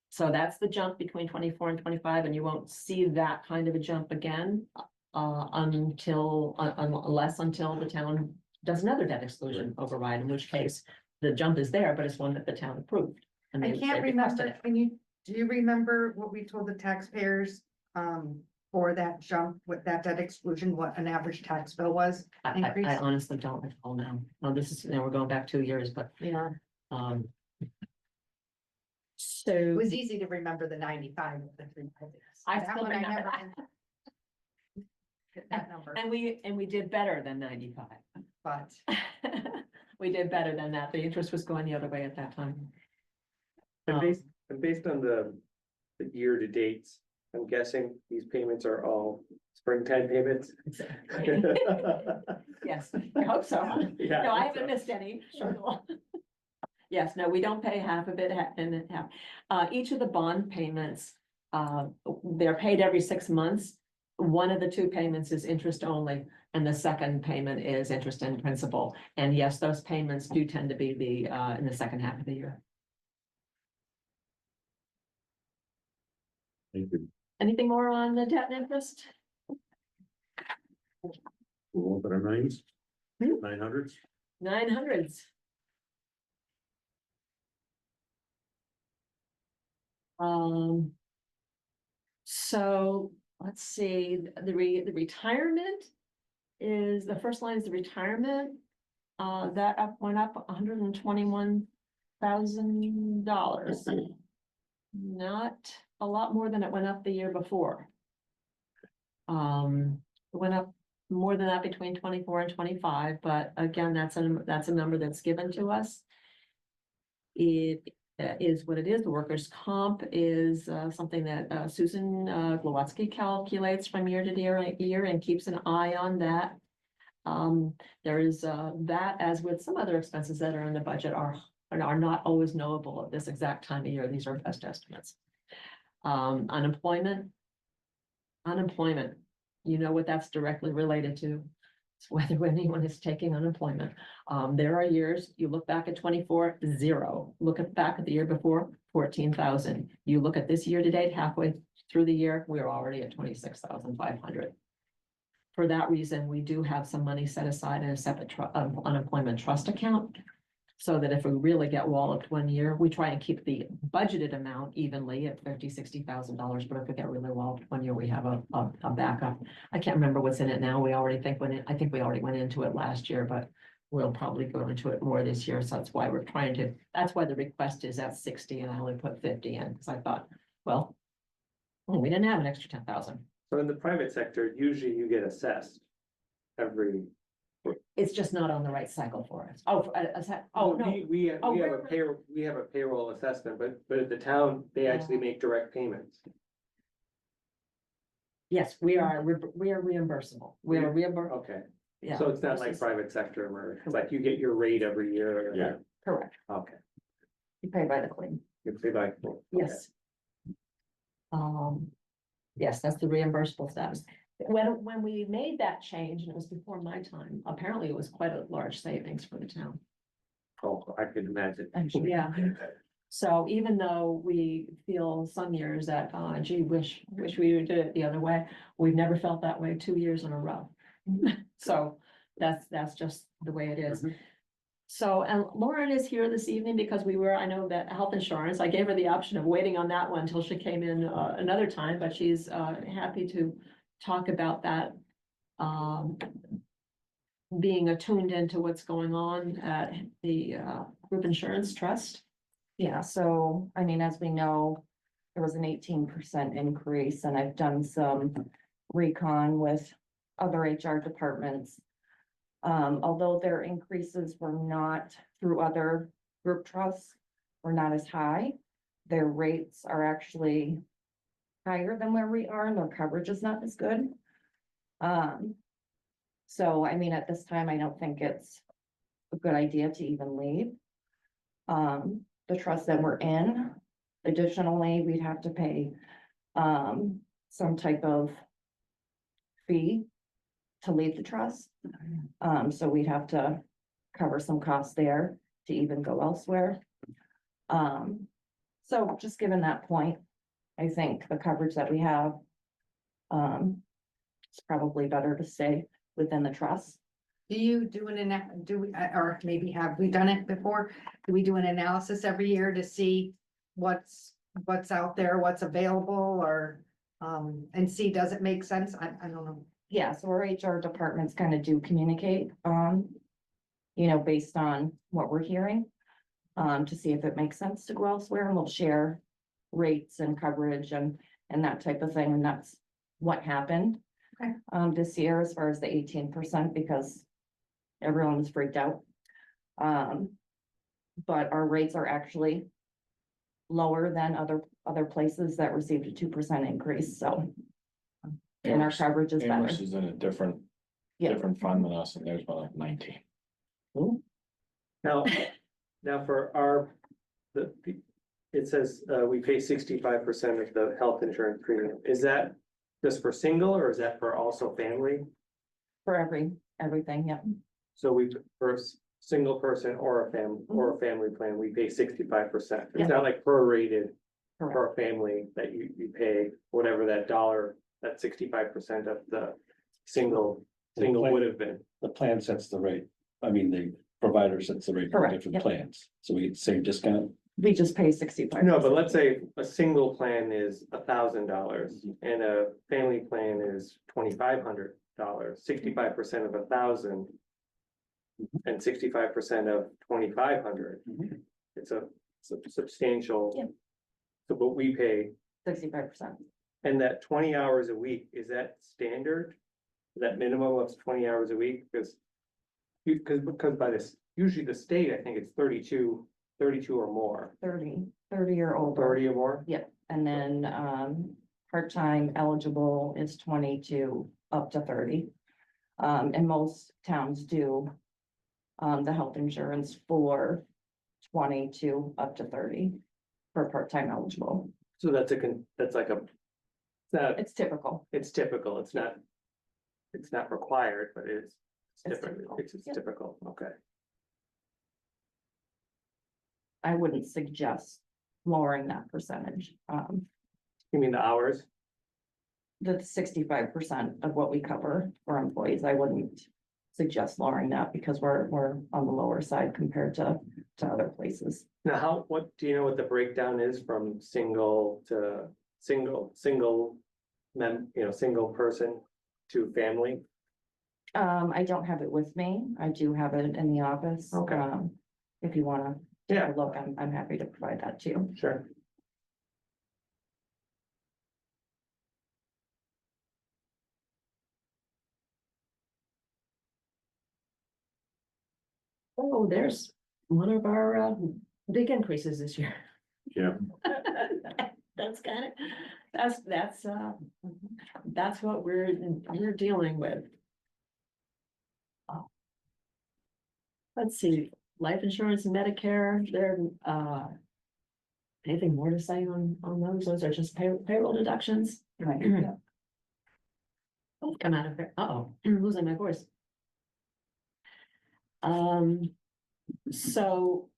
S7: So that's the jump between 24 and 25, and you won't see that kind of a jump again until the town does another debt exclusion override, in which case the jump is there, but it's one that the town approved. And
S1: I
S7: they
S1: can't
S7: requested
S1: remember,
S7: it.
S1: do you remember what we told the taxpayers, for that jump with that debt exclusion, what an average tax bill was? Increase?
S7: I honestly don't recall now. No, this is, we're going back 2 years, but,
S1: Yeah,
S7: um.
S1: it
S7: So,
S1: was easy to remember the 95 of the 3 previous.
S7: I
S1: That
S7: still
S1: one
S7: remember
S1: never
S7: that.
S1: hit that number,
S7: and we did better than 95.
S1: but
S7: We did better than that. The interest was going the other way at that time.
S6: And based on the year to dates, I'm guessing these payments are all springtime payments.
S7: Yes, I hope so.
S6: Yeah,
S7: No, I
S6: think so.
S7: haven't missed any. Sure. Yes, no, we don't pay half of it and half. Each of the bond payments, they're paid every 6 months. One of the 2 payments is interest only, and the second payment is interest and principal. And yes, those payments do tend to be in the second half of the year.
S2: Thank you.
S7: Anything more on the debt and interest?
S2: We'll open our nines.
S7: Hmm.
S2: 900s.
S7: 900s. So let's see, the retirement is, the first line is the retirement. That went up $121,000. Not a lot more than it went up the year before. It went up more than that between 24 and 25, but again, that's a number that's given to us. It is what it is. The workers' comp is something that Susan Glowatsky calculates from year to year and keeps an eye on that. There is that, as with some other expenses that are in the budget, are not always knowable at this exact time of year. These are best estimates. Unemployment, you know what that's directly related to. It's whether anyone is taking unemployment. There are years, you look back at 24, 0. Look back at the year before, 14,000. You look at this year to date, halfway through the year, we're already at 26,500. For that reason, we do have some money set aside in a separate unemployment trust account. So that if we really get walloped one year, we try and keep the budgeted amount evenly at $50,000-$60,000. But if we get really walloped one year, we have a backup. I can't remember what's in it now. I think we already went into it last year, but we'll probably go into it more this year. So that's why that's why the request is at 60 and I only put 50 in, because I thought, well, we didn't have an extra 10,000.
S6: So in the private sector, usually you get assessed every.
S7: It's just not on the right cycle for us. No.
S6: We have
S7: Oh,
S6: a payroll assessment, but at the town, they actually make direct payments.
S7: Yes, we are reimbursable. We are reimbursed.
S6: Okay,
S7: Yeah.
S6: so it's not like private sector where it's like you get your rate every year.
S2: Yeah.
S7: Correct.
S6: Okay,
S7: You pay by the claim.
S6: you pay by.
S7: Yes. Yes, that's the reimbursable status. When we made that change, and it was before my time, apparently it was quite a large savings for the town.
S6: Oh, I could imagine.
S7: Yeah. So even though we feel some years that, gee, wish we would do it the other way, we've never felt that way 2 years in a row. So that's just the way it is. So, and Lauren is here this evening because I know that health insurance, I gave her the option of waiting on that one until she came in another time, but she's happy to talk about that. Being attuned into what's going on at the group insurance trust.
S8: Yeah, so, I mean, as we know, there was an 18% increase, and I've done some recon with other HR departments. Although their increases were not through other group trusts, were not as high, their rates are actually higher than where we are, and their coverage is not as good. So, I mean, at this time, I don't think it's a good idea to even leave. The trust that we're in, additionally, we'd have to pay some type of fee to leave the trust. So we'd have to cover some costs there to even go elsewhere. So just given that point, I think the coverage that we have, it's probably better to stay within the trust.
S1: Do you do or maybe have we done it before? Do we do an analysis every year to see what's out there, what's available, or, and see, does it make sense? I don't know.
S8: Yeah, so our HR departments kind of do communicate, based on what we're hearing. To see if it makes sense to go elsewhere, and we'll share rates and coverage and that type of thing, and that's what happened.
S1: Okay.
S8: This year, as far as the 18%, because everyone was freaked out. But our rates are actually lower than other places that received a 2% increase, so. And our coverage is better.
S3: Amherst is in a different
S8: Yeah.
S3: fund than us, and there's about like 19.
S6: Now for it says, we pay 65% of the health insurance premium. Is that just for single, or is that for also family?
S8: For everything, yeah.
S6: So for a single person or a family plan, we pay 65%. It's not like prorated
S8: Correct.
S6: for a family that you pay whatever that dollar, that 65% of the single single would have been.
S4: The plan sets the rate, I mean, the provider sets the rate for
S8: Correct,
S4: different
S8: yep.
S4: plans, so we get the same discount.
S8: We just pay 65.
S6: No, but let's say a single plan is $1,000 and a family plan is $2,500, 65% of 1,000. And 65% of 2,500.
S4: Mhm.
S6: It's a substantial.
S8: Yeah.
S6: So what we pay,
S8: 65%.
S6: and that 20 hours a week, is that standard? That minimum of 20 hours a week, because. Because by this, usually the state, I think it's 32 or more,
S8: 30 or older.
S6: 30 or more.
S8: Yep, and then, part-time eligible is 22 up to 30. And most towns do, the health insurance for 22 up to 30 for part-time eligible.
S6: So that's like a.
S8: It's typical.
S6: It's typical, it's not. It's not required, but it's
S8: It's
S6: different,
S8: typical,
S6: it's
S8: yep.
S6: typical, okay.
S8: I wouldn't suggest lowering that percentage.
S6: You mean the hours?
S8: The 65% of what we cover for employees, I wouldn't suggest lowering that because we're on the lower side compared to other places.
S6: Now, what, do you know what the breakdown is from single to single person to family?
S8: I don't have it with me. I do have it in the office.
S6: Okay.
S8: If you wanna take
S6: Yeah.
S8: a look, I'm happy to provide that to you.
S6: Sure.
S7: Oh, there's one of our big increases this year.
S2: Yeah.
S7: That's kind of, that's what we're dealing with. Let's see, life insurance and Medicare, they're anything more to say on those? Those are just payroll deductions. Both come out of there. Uh-oh, I'm losing my voice. So.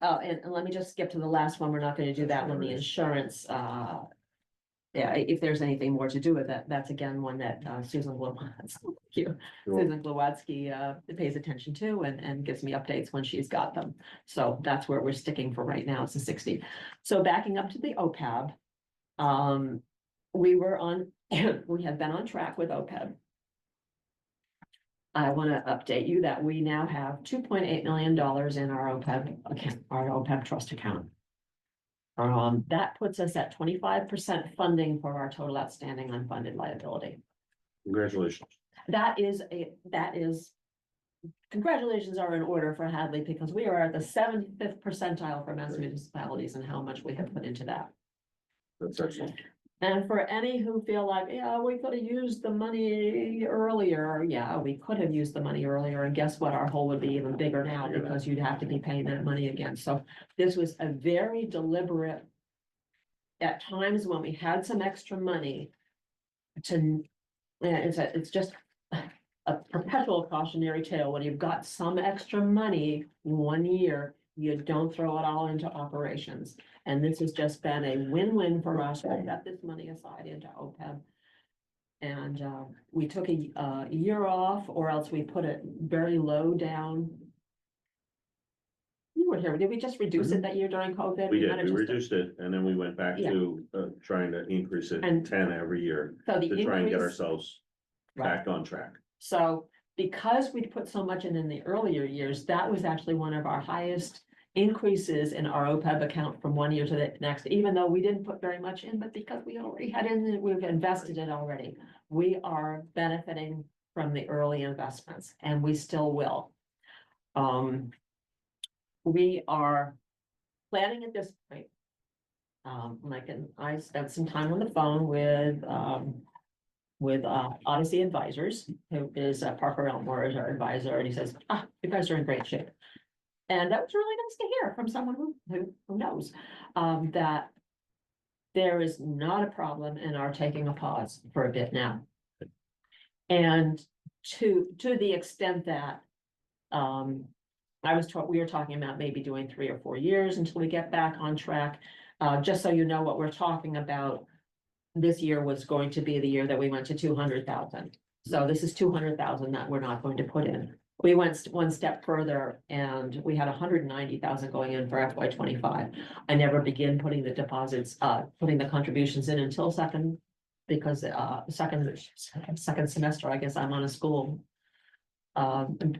S7: Oh, and let me just skip to the last one. We're not gonna do that one, the insurance, yeah, if there's anything more to do with that, that's again one that Susan Glowatsky pays attention to and gives me updates when she's got them. So that's where we're sticking for right now, it's a 60. So backing up to the OPEB. We had been on track with OPEB. I want to update you that we now have $2.8 million in our OPEB account, our OPEB trust account. That puts us at 25% funding for our total outstanding unfunded liability.
S2: Congratulations.
S7: Congratulations are in order for Hadley because we are at the 75th percentile for Mass municipalities and how much we have put into that.
S2: That's excellent.
S7: And for any who feel like, yeah, we could have used the money earlier, yeah, we could have used the money earlier, and guess what? Our hole would be even bigger now because you'd have to be paying that money again. So this was a very deliberate. At times when we had some extra money. It's just a perpetual cautionary tale. When you've got some extra money 1 year, you don't throw it all into operations. And this has just been a win-win for us. We got this money aside into OPEB. And we took a year off, or else we put it very low down. You were here, did we just reduce it that year during COVID?
S2: We
S7: kinda
S2: did, we
S7: just-
S2: reduced it and then we went back
S7: Yeah.
S2: to trying to increase it
S7: And-
S2: 10 every year
S7: So the
S2: to try and get
S7: increase-
S2: ourselves
S7: Right.
S2: back on track.
S7: So because we'd put so much in the earlier years, that was actually one of our highest increases in our OPEB account from 1 year to the next, even though we didn't put very much in, but because we already had in, we've invested it already. We are benefiting from the early investments and we still will. We are planning at this point. Mike and I spent some time on the phone with Odyssey Advisors, who is Parker Elmore is our advisor, and he says, you guys are in great shape. And that was really nice to hear from someone who knows, that there is not a problem in our taking a pause for a bit now. And to the extent that, we were talking about maybe doing 3 or 4 years until we get back on track. Just so you know what we're talking about, this year was going to be the year that we went to 200,000. So this is 200,000 that we're not going to put in. We went one step further and we had 190,000 going in for FY 25. I never begin putting the deposits, putting the contributions in until second. Because second semester, I guess I'm on a school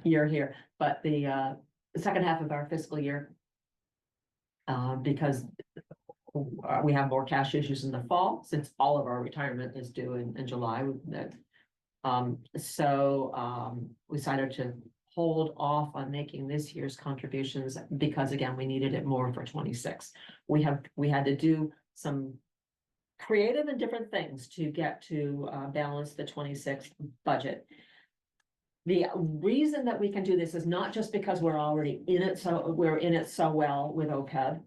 S7: year here, but the second half of our fiscal year. Because we have more cash issues in the fall, since all of our retirement is due in July. We decided to hold off on making this year's contributions because again, we needed it more for 26. We had to do some creative and different things to get to balance the 26 budget. The reason that we can do this is not just because we're already in it, so we're in it so well with OPEB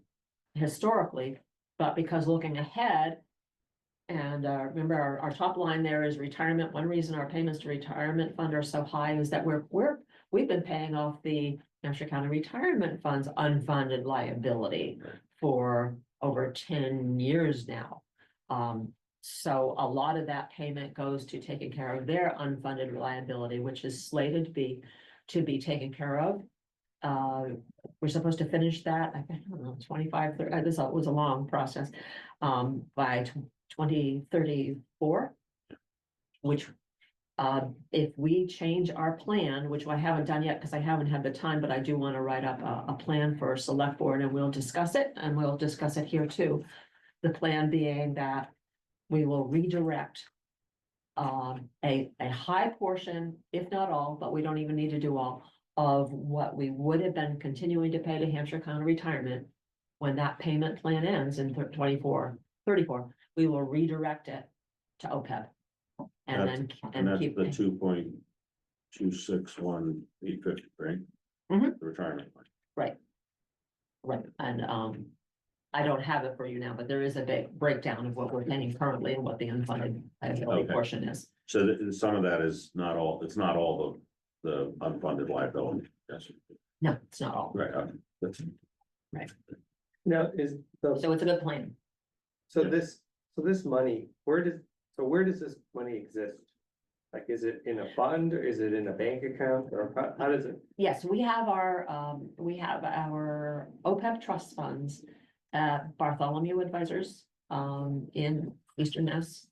S7: historically, but because looking ahead, and remember our top line there is retirement. One reason our payments to retirement fund are so high is that we've been paying off the Hampshire County Retirement Fund's unfunded liability for over 10 years now. So a lot of that payment goes to taking care of their unfunded liability, which is slated to be taken care of. We're supposed to finish that, I don't know, 25, 30, this was a long process, by 2034. Which, if we change our plan, which I haven't done yet because I haven't had the time, but I do want to write up a plan for select board and we'll discuss it and we'll discuss it here too. The plan being that we will redirect a high portion, if not all, but we don't even need to do all, of what we would have been continuing to pay to Hampshire County Retirement when that payment plan ends in 34, we will redirect it to OPEB. And
S2: that's
S7: keep.
S2: the 2.261850, right?
S7: Mhm.
S2: The retirement fund.
S7: Right. And I don't have it for you now, but there is a big breakdown of what we're paying currently and what the unfunded liability
S2: Okay.
S7: portion is.
S2: So some of that is not all, it's not all the unfunded liability. Yes.
S7: No, it's not all.
S2: Right. That's,
S6: Now,
S7: So it's a good plan.
S6: so this money, where does this money exist? Like, is it in a fund, or is it in a bank account, or how does it?
S7: Yes, we have our OPEB trust funds at Bartholomew Advisors, in Eastern Mass,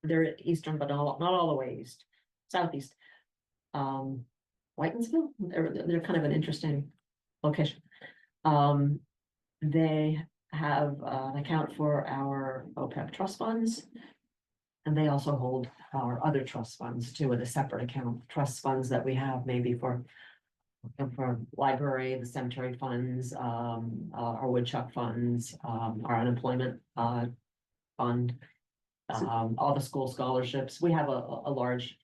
S7: they're eastern, but not all the way east, southeast. Whitensville, they're kind of an interesting location. They have an account for our OPEB trust funds. And they also hold our other trust funds too, in a separate account, trust funds that we have maybe for library, the cemetery funds, our woodchuck funds, our unemployment fund, all the school scholarships. We have a large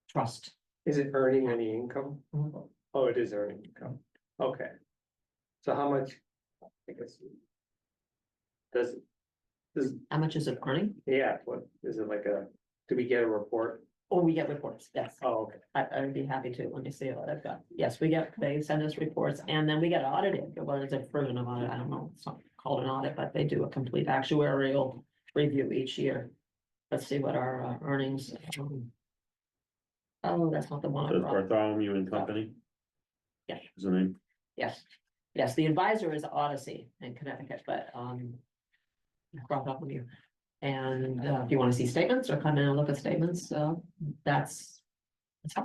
S7: trust.
S6: Is it earning any income?
S7: Mhm.
S6: Oh, it is earning income. Okay. So how much, I guess.
S7: How much is it earning?
S6: Yeah, what, is it like do we get a report?
S7: Oh, we get reports, yes.
S6: Oh, okay.
S7: I'd be happy to, let me see what I've got. Yes, they send us reports and then we get audited. Well, it's a version of audit, I don't know, it's not called an audit, but they do a complete actuarial review each year. Let's see what our earnings. Oh, that's not the one I
S2: so
S7: brought.
S2: Bartholomew and Company.
S7: Yeah.
S2: Is the name?
S7: Yes, the advisor is Odyssey in Connecticut, but I brought up with you. And if you want to see statements or come in and look at statements, that's how.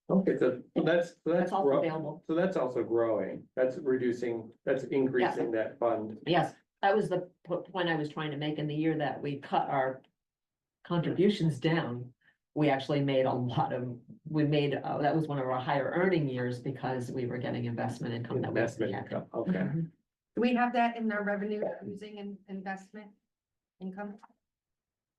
S6: Okay, so that's
S7: That's also
S6: grow-
S7: available.
S6: So that's also growing, that's increasing that fund.
S7: Yes, that was the point I was trying to make in the year that we cut our contributions down. We actually made that was one of our higher earning years because we were getting investment income. that we
S6: Investment
S7: had.
S6: income, okay.
S7: Mhm.
S1: Do we have that in our revenue using investment income?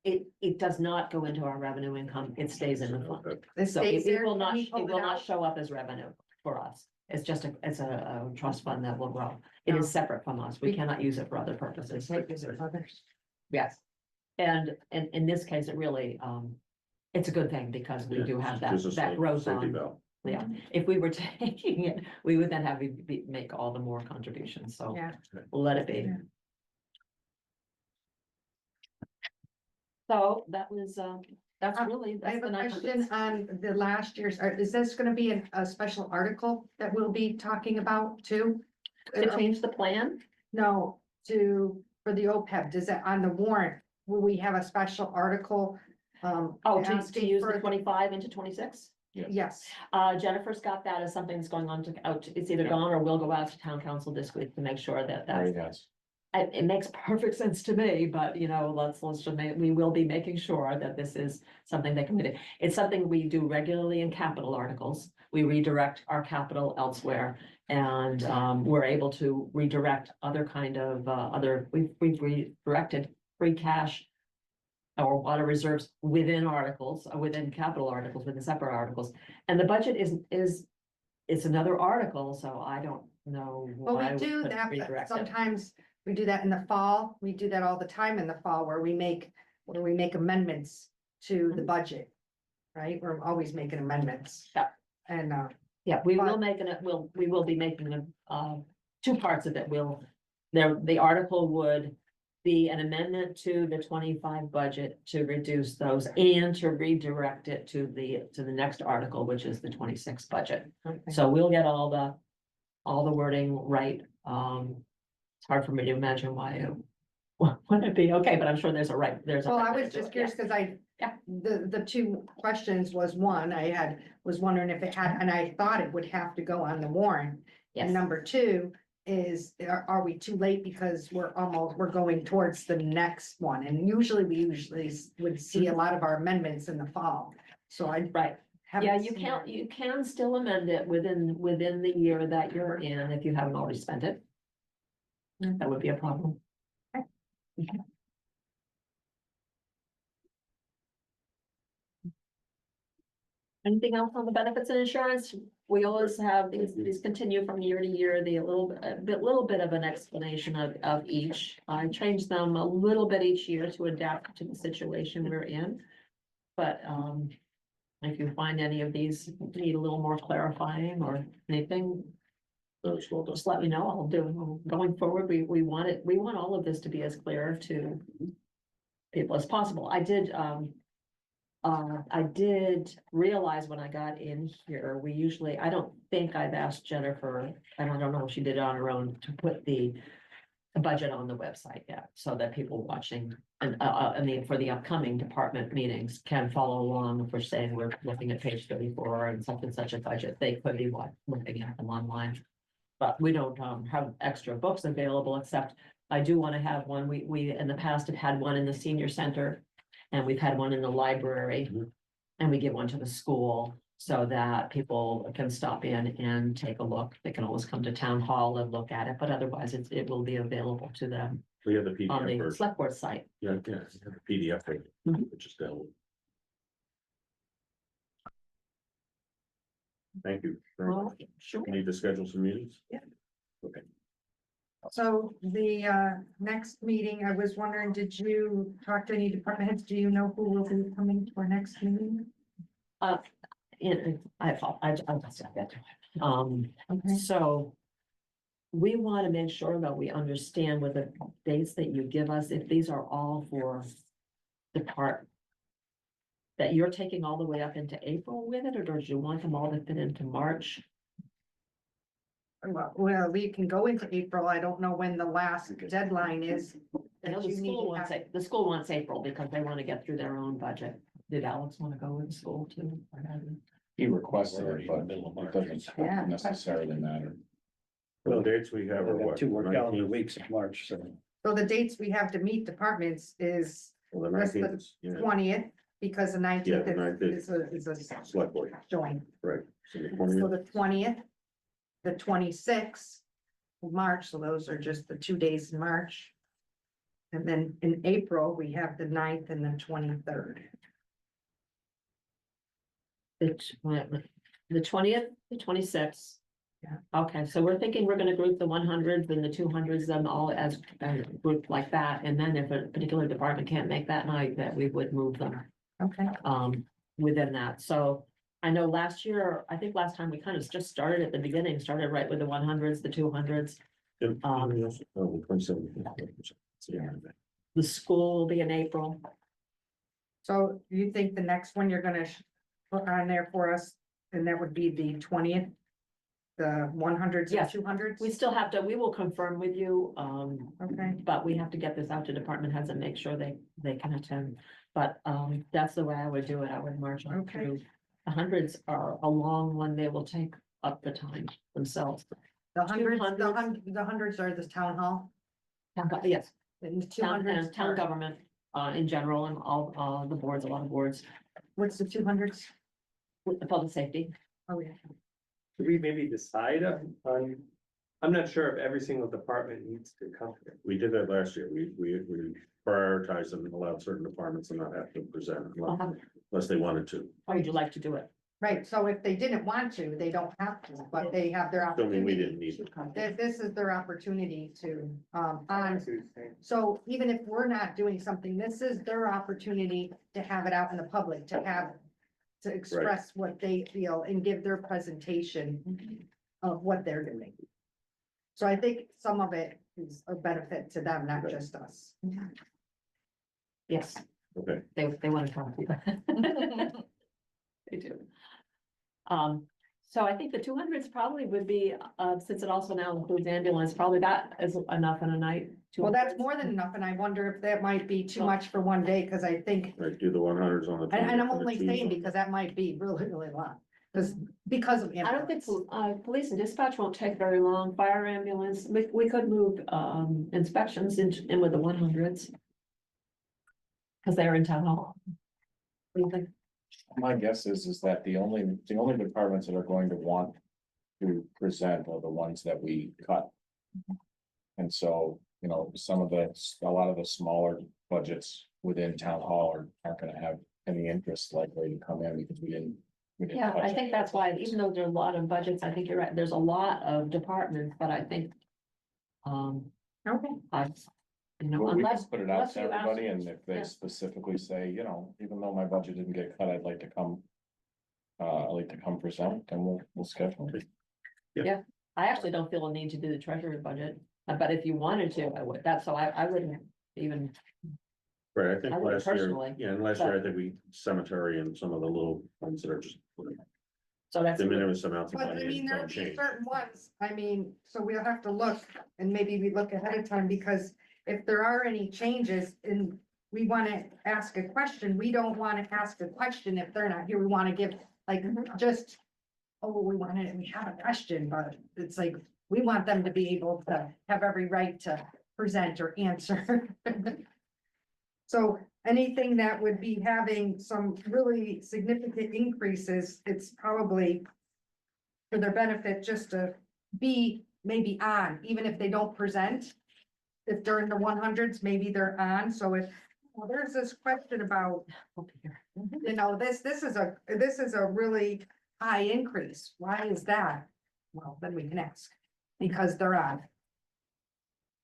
S7: It does not go into our revenue income, it stays in the fund.
S1: This
S7: So
S1: stays
S7: it
S1: there,
S7: will
S1: can
S7: not,
S1: we
S7: it
S1: pull
S7: will not
S1: out?
S7: show up as revenue for us. It's just it's a trust fund that will grow. It is separate from us. We cannot use it for other purposes.
S1: Use it for others.
S7: Yes. And in this case, it really, it's a good thing because we do have
S2: Just a
S7: that growth
S2: safety
S7: on.
S2: valve.
S7: Yeah, if we were taking it, we would then have to make all the more contributions, so
S1: Yeah.
S7: we'll let it be.
S1: Yeah.
S7: So that was, that's
S1: Uh,
S7: really.
S1: I
S7: that's
S1: have
S7: the
S1: a
S7: nine
S1: question
S7: hundreds.
S1: on the last year's, is this gonna be a special article that we'll be talking about too?
S7: To change the plan?
S1: No, for the OPEB, does that on the warrant, will we have a special article?
S7: Oh, to
S1: asking
S7: use
S1: for
S7: the 25 into 26?
S1: Yes,
S7: Jennifer's got that as something that's going on it's either gone or will go out to town council this week to make sure that that's.
S3: Yes.
S7: It makes perfect sense to me, but you know, let's just we will be making sure that this is something they committed. It's something we do regularly in capital articles. We redirect our capital elsewhere. And we're able to redirect other kind of we've redirected free cash. Or water reserves within articles, within capital articles, within separate articles. And the budget it's another article, so I don't know.
S1: well,
S7: why
S1: we do
S7: couldn't
S1: that,
S7: redirect it.
S1: sometimes we do that in the fall, we do that all the time in the fall, where we make amendments to the budget. Right, we're always making amendments.
S7: Yeah.
S1: And,
S7: Yeah, we will
S1: But-
S7: make we will be making two parts of it. The article would be an amendment to the 25 budget to reduce those and to redirect it to the next article, which is the 26 budget.
S1: okay.
S7: So we'll get all the wording right. It's hard for me to imagine why it wouldn't it be okay, but I'm sure there's a right.
S1: Well, I
S7: right way
S1: was
S7: to do
S1: just
S7: it,
S1: curious,
S7: yeah.
S1: because
S7: Yeah.
S1: the two questions was one, was wondering if it had, and I thought it would have to go on the warrant. And
S7: Yes.
S1: number two is, are we too late because we're going towards the next one? And usually would see a lot of our amendments in the fall, so I.
S7: Right.
S1: haven't
S7: Yeah, you
S1: seen
S7: can't,
S1: it.
S7: you can still amend it within the year that you're in if you haven't already spent it. That would be a problem. Okay. Anything else on the benefits and insurance? We always have these continue from year to year, little bit of an explanation of each. I change them a little bit each year to adapt to the situation we're in. But, if you find any of these need a little more clarifying or anything,
S2: That's well done.
S7: just let me know. I'll do, going forward, we want all of this to be as clear to people as possible. I did realize when I got in here, I don't think I've asked Jennifer, and I don't know if she did it on her own, to put the budget on the website yet, so that people watching and, for the upcoming department meetings can follow along. If we're saying we're looking at page 34 and such a budget, they could be looking at them online. But we don't have extra books available, except I do want to have one. We in the past have had one in the senior center, and we've had one in the library, and we give one to the school so that people can stop in and take a look. They can always come to town hall and look at it, but otherwise it will be available to them
S2: We have the
S7: on
S2: PDF
S7: the
S2: version.
S7: select board site.
S2: Yeah, we have the PDF version,
S7: Mhm.
S2: which is down. Thank you. very
S7: Well,
S2: much.
S7: sure.
S2: We need to schedule some meetings?
S1: Yeah.
S2: Okay.
S1: So the next meeting, I was wondering, did you talk to any department heads? Do you know who will be coming to our next meeting?
S7: I'll just have that.
S1: Okay.
S7: So we want to make sure that we understand with the dates that you give us, if these are all for the part that you're taking all the way up into April with it, or do you want them all to fit into March?
S1: Well, we can go into April. I don't know when the last deadline is.
S7: I know
S1: that
S7: the
S1: you need
S7: school
S1: to
S7: wants
S1: have-
S7: it, the school wants April because they want to get through their own budget. Did Alex want to go with the school too? Or not?
S3: He requested
S4: Already
S3: it,
S4: in the
S3: but
S4: middle of
S3: it
S4: March.
S3: doesn't
S1: Yeah.
S3: necessarily matter.
S2: The dates we have are
S4: We've got
S2: what?
S4: 2 more calendar
S2: 19th?
S4: weeks in March, so.
S1: So the dates we have to meet departments is
S2: Well, the
S1: That's the
S2: 19th is, yeah,
S1: 20th, because the 19th
S2: the 19th.
S1: is a
S2: select board,
S1: joint.
S2: right. So the
S1: So
S2: 20th,
S1: the 20th, the 26th of March, so those are just the 2 days in March. And then in April, we have the 9th and the 23rd.
S7: The 20th, the 26th.
S1: Yeah.
S7: Okay, so we're thinking we're gonna group the 100s and the 200s, them all as a group like that, and then if a particular department can't make that night, that we would move them
S1: Okay.
S7: within that. So I know last year, I think last time we kind of just started at the beginning, started right with the 100s, the 200s.
S2: the 27th. Yeah.
S7: The school will be in April.
S1: So you think the next one you're gonna put on there for us, and that would be the 20th? The 100s and
S7: Yes.
S1: 200s?
S7: We still have to, we will confirm with you,
S1: Okay,
S7: but we have to get this out to department heads and make sure they can attend. But, that's the way I would do it. I would march on
S1: Okay.
S7: through. The hundreds are a long one. They will take up the time themselves.
S1: the hundreds,
S7: 200s.
S1: the hundreds are the town hall,
S7: Yes,
S1: and the
S7: town,
S1: 200s
S7: town
S1: are,
S7: government, in general and all, the boards, a lot of boards,
S1: what's the 200s?
S7: with the public safety.
S1: Oh, yeah.
S6: Should we maybe decide on, I'm not sure if every single department needs to come here.
S2: We did that last year. We prioritized and allowed certain departments to not have to present unless they wanted to.
S7: How would you like to do it?
S1: Right, so if they didn't want to, they don't have to, but they have their
S2: Assuming we
S1: opportunity.
S2: didn't need it.
S1: This is their opportunity to,
S6: I see what you're saying.
S1: so even if we're not doing something, this is their opportunity to have it out in the public, to express what they feel and give their presentation of what they're doing. So I think some of it is a benefit to them, not just us.
S7: Yes,
S2: Okay,
S7: they want to talk to you. They do. So I think the 200s probably would be, since it also now includes ambulance, probably that is enough in a night.
S1: Well, that's
S7: 200s.
S1: more than enough, and I wonder if that might be too much for one day, because I think,
S2: right, do the 100s on the.
S1: and I'm
S2: 20th and the
S1: only
S2: 2s
S1: saying
S2: on-
S1: because that might be really, really long, because of.
S7: I don't think,
S1: ambulance.
S7: police and dispatch won't take very long, fire ambulance, we could move, inspections in with the 100s. Cause they're in town hall. What do you think?
S3: My guess is that the only departments that are going to want to present are the ones that we cut. And so, you know, a lot of the smaller budgets within town hall aren't gonna have any interest likely to come in because we didn't.
S7: Yeah, I
S3: touch it.
S7: think that's why, even though there are a lot of budgets, I think you're right, there's a lot of departments, but I think.
S1: Okay,
S7: You know,
S3: Well, we can
S7: unless.
S3: put it out
S7: unless
S3: to
S7: you ask-
S3: everybody, and if
S7: yeah.
S3: they specifically say, you know, even though my budget didn't get cut, I'd like to come. I'd like to come present, and we'll schedule it.
S7: I actually don't feel a need to do the treasury budget, but if you wanted to, I would, that's, so I wouldn't even,
S2: Right, I think
S7: I would
S2: last year,
S7: personally,
S2: yeah, and last year I think we cemetery and some of the little ones that are just
S7: so that's.
S2: de minimis amounts of
S1: but I
S2: money
S1: mean,
S2: and
S1: there'll
S2: don't
S1: be
S2: change.
S1: certain ones, I mean, so we'll have to look, and maybe we look ahead of time, because if there are any changes and we wanna ask a question, we don't wanna ask a question if they're not here, we wanna give, like, just, oh, we have a question, but it's like, we want them to be able to have every right to present or answer. So anything that would be having some really significant increases, it's probably for their benefit just to be maybe on, even if they don't present. If they're in the 100s, maybe they're on, so if, well, there's this question about, you know, this is a really high increase, why is that? Well, then we can ask, because they're on.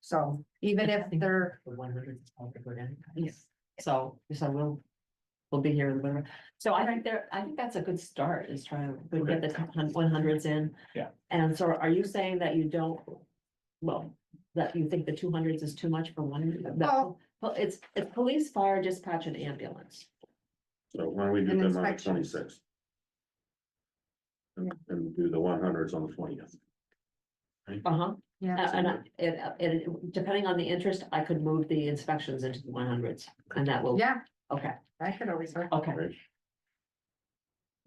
S1: So even if they're,
S7: The 100s is all good, yes, so we'll be here, whatever. So I think that's a good start, is trying to get the 100s in.
S3: Yeah.
S7: And so are you saying that you don't, well, that you think the 200s is too much for one?
S1: Well-
S7: Well, it's police, fire, dispatch and ambulance.
S2: So why don't we do
S1: And
S2: them on the
S1: inspections.
S2: 26th? And do the 100s on the 20th.
S7: Uh-huh.
S1: yeah,
S7: And depending on the interest, I could move the inspections into the 100s and that will,
S1: yeah,
S7: okay,
S1: I could always.
S7: okay.
S2: Right.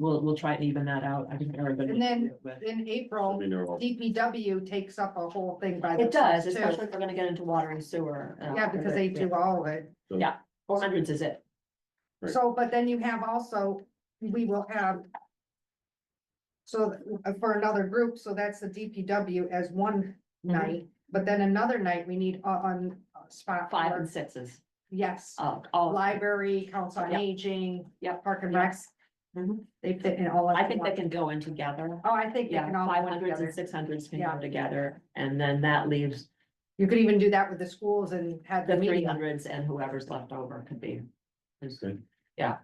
S7: We'll try and even that out. I think everybody.
S1: And then in
S2: I
S1: April,
S2: mean, they're all-
S1: DPW takes up a whole thing by
S7: It does,
S1: themselves too.
S7: especially if we're gonna get into water and sewer.
S1: Yeah, because they do all of it.
S2: so-
S7: Yeah. 400s is it.
S2: Right.
S1: So, but then you have also, we will have. So for another group, so that's the DPW as one
S7: Mhm.
S1: night, but then another night we need on spot.
S7: 5
S1: for-
S7: and 6s.
S1: Yes,
S7: All.
S1: library, council on
S7: Yep.
S1: aging.
S7: Yep.
S1: Park and
S7: Yep.
S1: Recs,
S7: Mhm.
S1: they fit in all.
S7: I
S1: into
S7: think they
S1: one.
S7: can go in together.
S1: Oh, I think they
S7: Yeah,
S1: can all. go
S7: 500s
S1: together.
S7: and 600s can
S1: Yeah.
S7: go together, and then that leaves
S1: You could even do that with the schools and have
S7: the
S1: the meeting.
S7: 300s and whoever's left over could be.
S2: Okay.
S7: Yeah.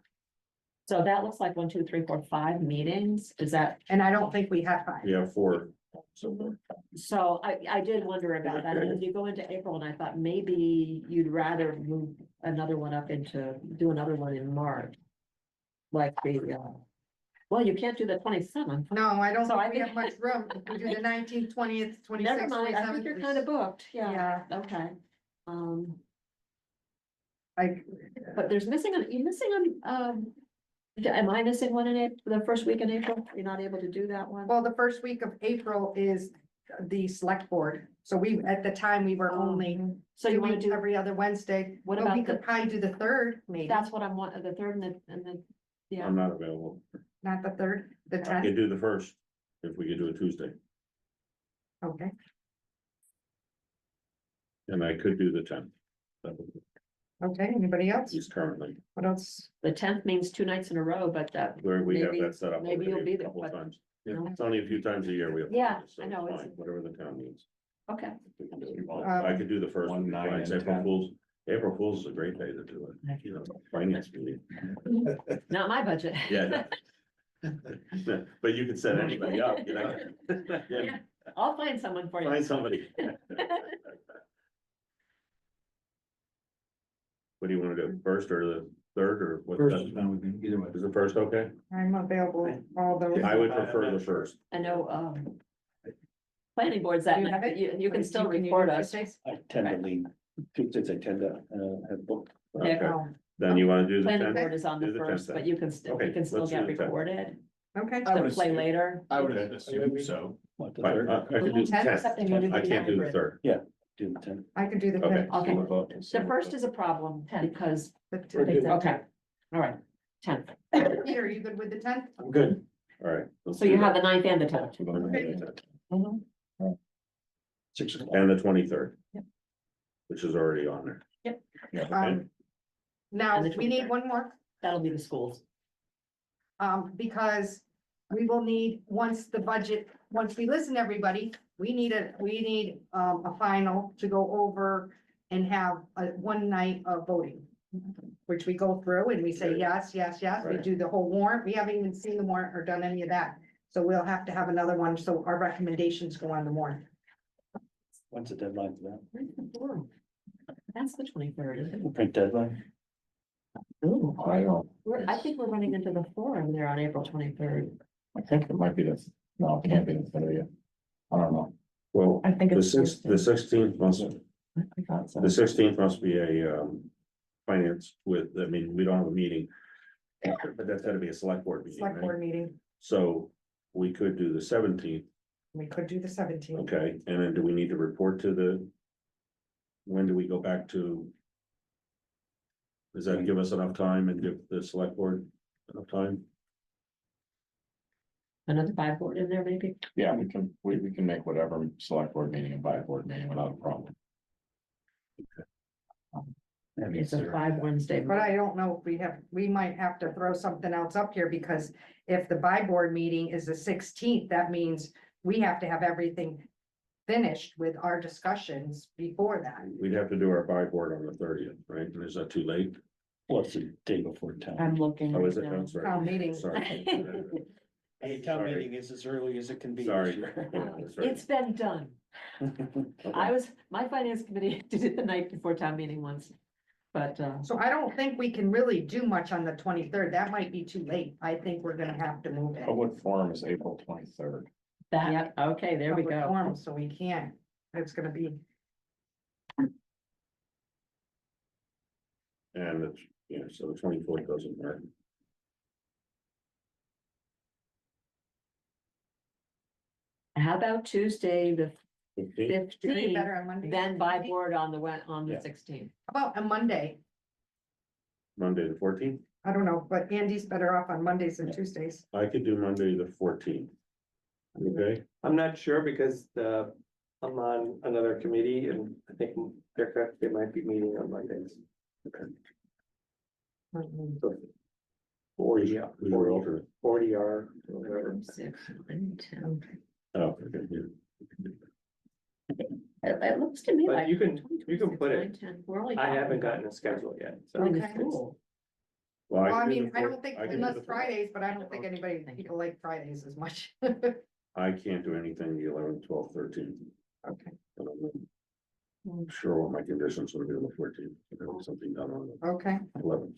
S7: So that looks like 1, 2, 3, 4, 5 meetings, is that,
S1: And I don't think we have five.
S2: We have 4
S7: So I did wonder about that, and as you go into April, and I thought maybe you'd rather move another one up do another one in March. Like well, you can't do the 27th.
S1: No, I don't
S7: So I
S1: think we
S7: think-
S1: have much room. We do the 19th, 20th,
S7: Never
S1: 26th,
S7: mind, I think you're
S1: 27th.
S7: kind of booked, yeah,
S1: Yeah,
S7: okay.
S1: I,
S7: But there's you missing am I missing one in April, the first week in April? You're not able to do that one?
S1: well, the first week of April is the select board. So at the time, we were only
S7: So you
S1: doing
S7: wanna do,
S1: every other Wednesday.
S7: What
S1: But we
S7: about
S1: could probably do the third, maybe,
S7: that's what I'm the third and the, yeah,
S2: I'm not available.
S1: not the third, the
S2: I
S1: 10th.
S2: could do the first, if we could do a Tuesday,
S1: Okay,
S2: and I could do the 10th.
S1: okay, anybody else?
S2: He's currently,
S1: What else?
S7: the 10th means 2 nights in a row, but that,
S2: where we have
S7: Maybe-
S2: that set up.
S7: maybe you'll
S2: already
S7: be
S2: a
S7: there,
S2: couple of
S7: but-
S2: times.
S7: No.
S2: It's only a few times a year we have. to do
S7: Yeah,
S2: this, so
S7: I know,
S2: it's
S7: it's-
S2: fine, whatever the town needs.
S7: okay.
S2: We can do it.
S1: Um,
S2: I could do the first,
S3: One,
S2: one,
S3: 9, and
S2: April
S3: 10.
S2: Fools. April Fools is a great day to do it, you know, finance meeting.
S7: Not my budget.
S2: Yeah. But you could set anybody up, you know? Yeah,
S7: I'll find someone for you.
S2: find somebody. What do you wanna do, first or the third, or what?
S5: First is fine with me, either way.
S2: Is the first okay?
S1: I'm available all those.
S2: I would prefer the first.
S7: I know, planning boards that
S1: Do you have
S7: night,
S1: it?
S7: but you can still
S1: you do
S7: record us.
S1: Tuesdays?
S4: I tend to lean, Tuesdays I tend to, have booked.
S2: Okay,
S1: Oh,
S2: then you wanna do the
S7: Planning
S2: 10th?
S7: board is on
S2: Do
S7: the
S2: the
S7: first,
S2: 10th
S7: but
S2: then.
S7: you can still,
S2: Okay,
S7: you can still
S2: let's do
S7: get
S2: the 10th.
S7: recorded,
S1: okay.
S7: to play later.
S3: I would assume so.
S4: What, the
S2: Fine,
S4: third?
S2: I could do the
S1: 10th?
S2: 10th.
S7: Except they wanna
S2: I
S7: do
S2: can't do the
S7: hybrid.
S2: third.
S4: Do the 10th.
S1: I could do the
S2: Okay.
S1: 10th.
S7: Okay. The first is a problem because,
S1: The
S5: We're
S1: 10th.
S5: good.
S7: okay, all right, 10th.
S1: Peter, are you good with the 10th?
S5: I'm good.
S2: All right. let's
S7: So
S2: do
S7: you
S2: that.
S7: have the 9th and the 10th.
S2: Okay.
S4: 6 o'clock.
S2: And the 23rd.
S7: Yep.
S2: Which is already on there.
S1: Um, now,
S7: And the
S1: we need
S7: 23rd.
S1: one more,
S7: That'll be the schools.
S1: because we will need, once we listen to everybody, we need a final to go over and have a one night of voting. Which we go through and we say, yes, yes, yes, we
S2: Right.
S1: do the whole warrant, we haven't even seen the warrant or done any of that. So we'll have to have another one, so our recommendations go on the warrant.
S4: When's the deadline for that?
S7: Where's the forum? That's the 23rd, isn't it?
S4: Print deadline?
S7: Ooh,
S3: I don't,
S7: I think we're running into the forum there on April 23rd.
S3: I think it might be this, no, it can't be the 30th. I don't know.
S2: Well,
S7: I think
S2: the
S7: it's.
S2: 16th must,
S7: I thought so.
S2: the 16th must be a, finance with, I mean, we don't have a meeting. But that's gotta be a select board meeting,
S1: Select
S2: right?
S1: board meeting,
S2: So we could do the 17th,
S1: we could do the 17th.
S2: okay, and then do we need to report to the? When do we go back to? Does that give us enough time and give the select board enough time?
S7: Another 5 board in there, maybe?
S3: Yeah, we can make whatever select board meeting and by board meeting without a problem.
S7: It's a 5 Wednesday.
S1: But I don't know if we might have to throw something else up here, because if the by board meeting is the 16th, that means we have to have everything finished with our discussions before that.
S2: We'd have to do our by board on the 30th, right? And is that too late?
S4: Well, it's the day before town.
S7: I'm looking.
S2: Oh,
S7: right
S2: is it?
S7: now.
S2: I'm sorry.
S1: Town meeting.
S2: Sorry.
S4: Hey, town
S2: Sorry.
S4: meeting is as early as it can be. this
S2: Sorry.
S4: year.
S2: Yeah, that's right.
S7: It's been done. My finance committee did it the night before town meeting once, but,
S1: So I don't think we can really do much on the 23rd. That might be too late. I think we're gonna have to move it.
S3: Public forum is April 23rd.
S7: that, okay, there we
S1: Public
S7: go.
S1: forum, so we can't. It's gonna be,
S2: And it's, yeah, so the 24th doesn't work.
S7: How about Tuesday, the
S2: 15th?
S1: should be
S7: 15th,
S1: better on Monday.
S7: then by board on the
S4: Yeah.
S7: 16th?
S1: How about a Monday?
S2: Monday, the 14th?
S1: I don't know, but Andy's better off on Mondays than Tuesdays.
S2: I could do Monday, the 14th. Okay,
S6: I'm not sure because I'm on another committee and I think they might be meeting on Mondays. So 40,
S2: who's your alternate?
S6: 40 or whatever.
S7: 6, 9, 10.
S2: Oh, okay, yeah.
S7: It looks to me
S6: But
S7: like.
S6: you can
S7: 20,
S6: put
S7: 9,
S6: it.
S7: 10. We're only
S6: I
S7: talking
S6: haven't
S7: about
S6: gotten a schedule yet, so.
S7: going to
S1: Okay.
S7: school.
S1: Well, I
S2: could do
S1: mean,
S2: the
S1: I
S2: fourth-
S1: don't think,
S2: I could do
S1: unless
S2: the fourth.
S1: Fridays, but I don't think
S7: Thank you.
S1: people like Fridays as much.
S2: I can't do anything the 11th, 12th, 13th.
S1: Okay,
S2: I'm sure what my conditions would be on the 14th, something done on the
S1: okay.
S2: 11th.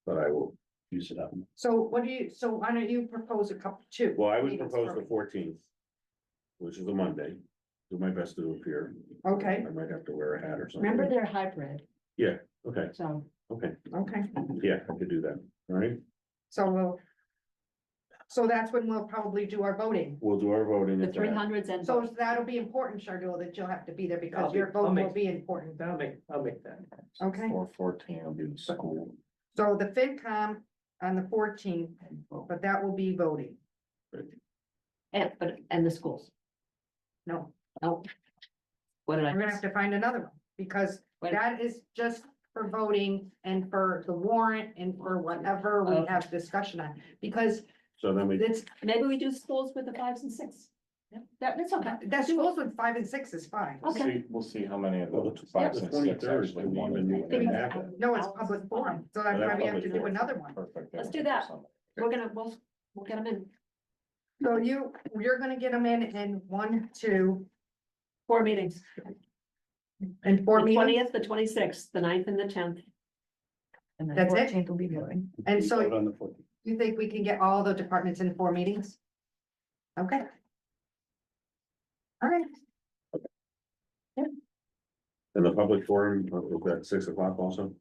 S2: But I will,
S4: Use it up.
S1: So what do you, so why don't you propose a couple, two?
S2: well, I would
S1: meetings
S2: propose
S1: for
S2: the 14th. Which is a Monday. Do my best to appear.
S1: Okay,
S2: I might have to wear a hat or something.
S7: Remember, they're hybrid,
S2: Okay,
S7: so
S2: okay,
S1: okay,
S2: yeah, I could do that, all right?
S1: so that's when we'll probably do our voting.
S2: We'll do our voting.
S7: the
S2: at that.
S7: 300s and.
S1: So that'll be important, Shardul, that you'll have to be there because your
S6: I'll
S1: vote
S6: make-
S1: will be important.
S6: I'll make that.
S1: Okay,
S3: 414 will be the school.
S1: so the FinCom on the 14th, but that will be voting.
S7: And the schools.
S1: No,
S7: Oh. What did I?
S1: we're gonna have to find another one because
S7: Wait.
S1: that is just for voting and for the warrant and for whatever we
S7: Okay.
S1: have discussion on. Because
S2: So then we,
S1: it's,
S7: Maybe we do schools with the 5s and 6. Yeah, that's okay.
S1: that schools with 5 and 6 is fine.
S7: Okay.
S3: We'll see how many of
S2: well,
S3: the
S2: the
S3: fives and
S2: 23rd
S3: six
S2: is
S3: actually
S2: when we
S3: want to
S2: even
S3: do
S2: need
S3: it.
S2: to
S7: Maybe-
S2: happen.
S1: No, it's public forum, so that's
S2: Well,
S1: why we have
S2: public
S1: to do
S2: forum.
S1: another one.
S3: Perfect.
S7: Let's do that. We'll get them in.
S1: So you're gonna get them in 1, 2,
S7: 4 meetings.
S1: and 4
S7: The
S1: meetings.
S7: 20th, the 26th, the 9th and the 10th.
S8: And then
S1: That's it?
S8: 14th will be voting.
S1: And
S4: We
S1: so-
S4: vote on the 14th.
S1: You think we can get all the departments in 4 meetings? Okay. All right,
S2: And the public forum, is that 6 o'clock also?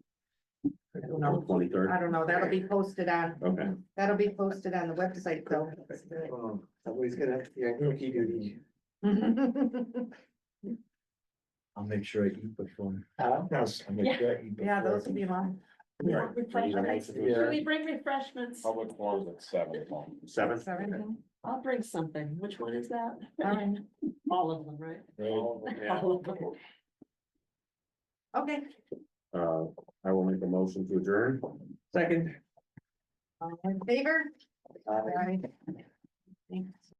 S1: I don't know.
S2: 23rd,
S1: I don't know, that'll be posted on,
S2: okay.
S1: that'll be posted on the website, though.
S5: Somebody's gonna have to be on cookie duty. I'll make sure I eat before. I'll make sure I eat
S1: Yeah,
S5: before.
S1: those will be long.
S2: Right.
S7: Refreshments.
S5: Yeah.
S7: Should we bring refreshments?
S3: Public forums at 7.
S2: 7?
S1: 7,
S7: I'll bring something. Which one is that?
S1: all right,
S7: All of them, right?
S3: Right. Yeah.
S7: All of them.
S1: okay.
S2: I will make a motion to adjourn.
S6: Second.
S1: All in favor? Aye. Thanks.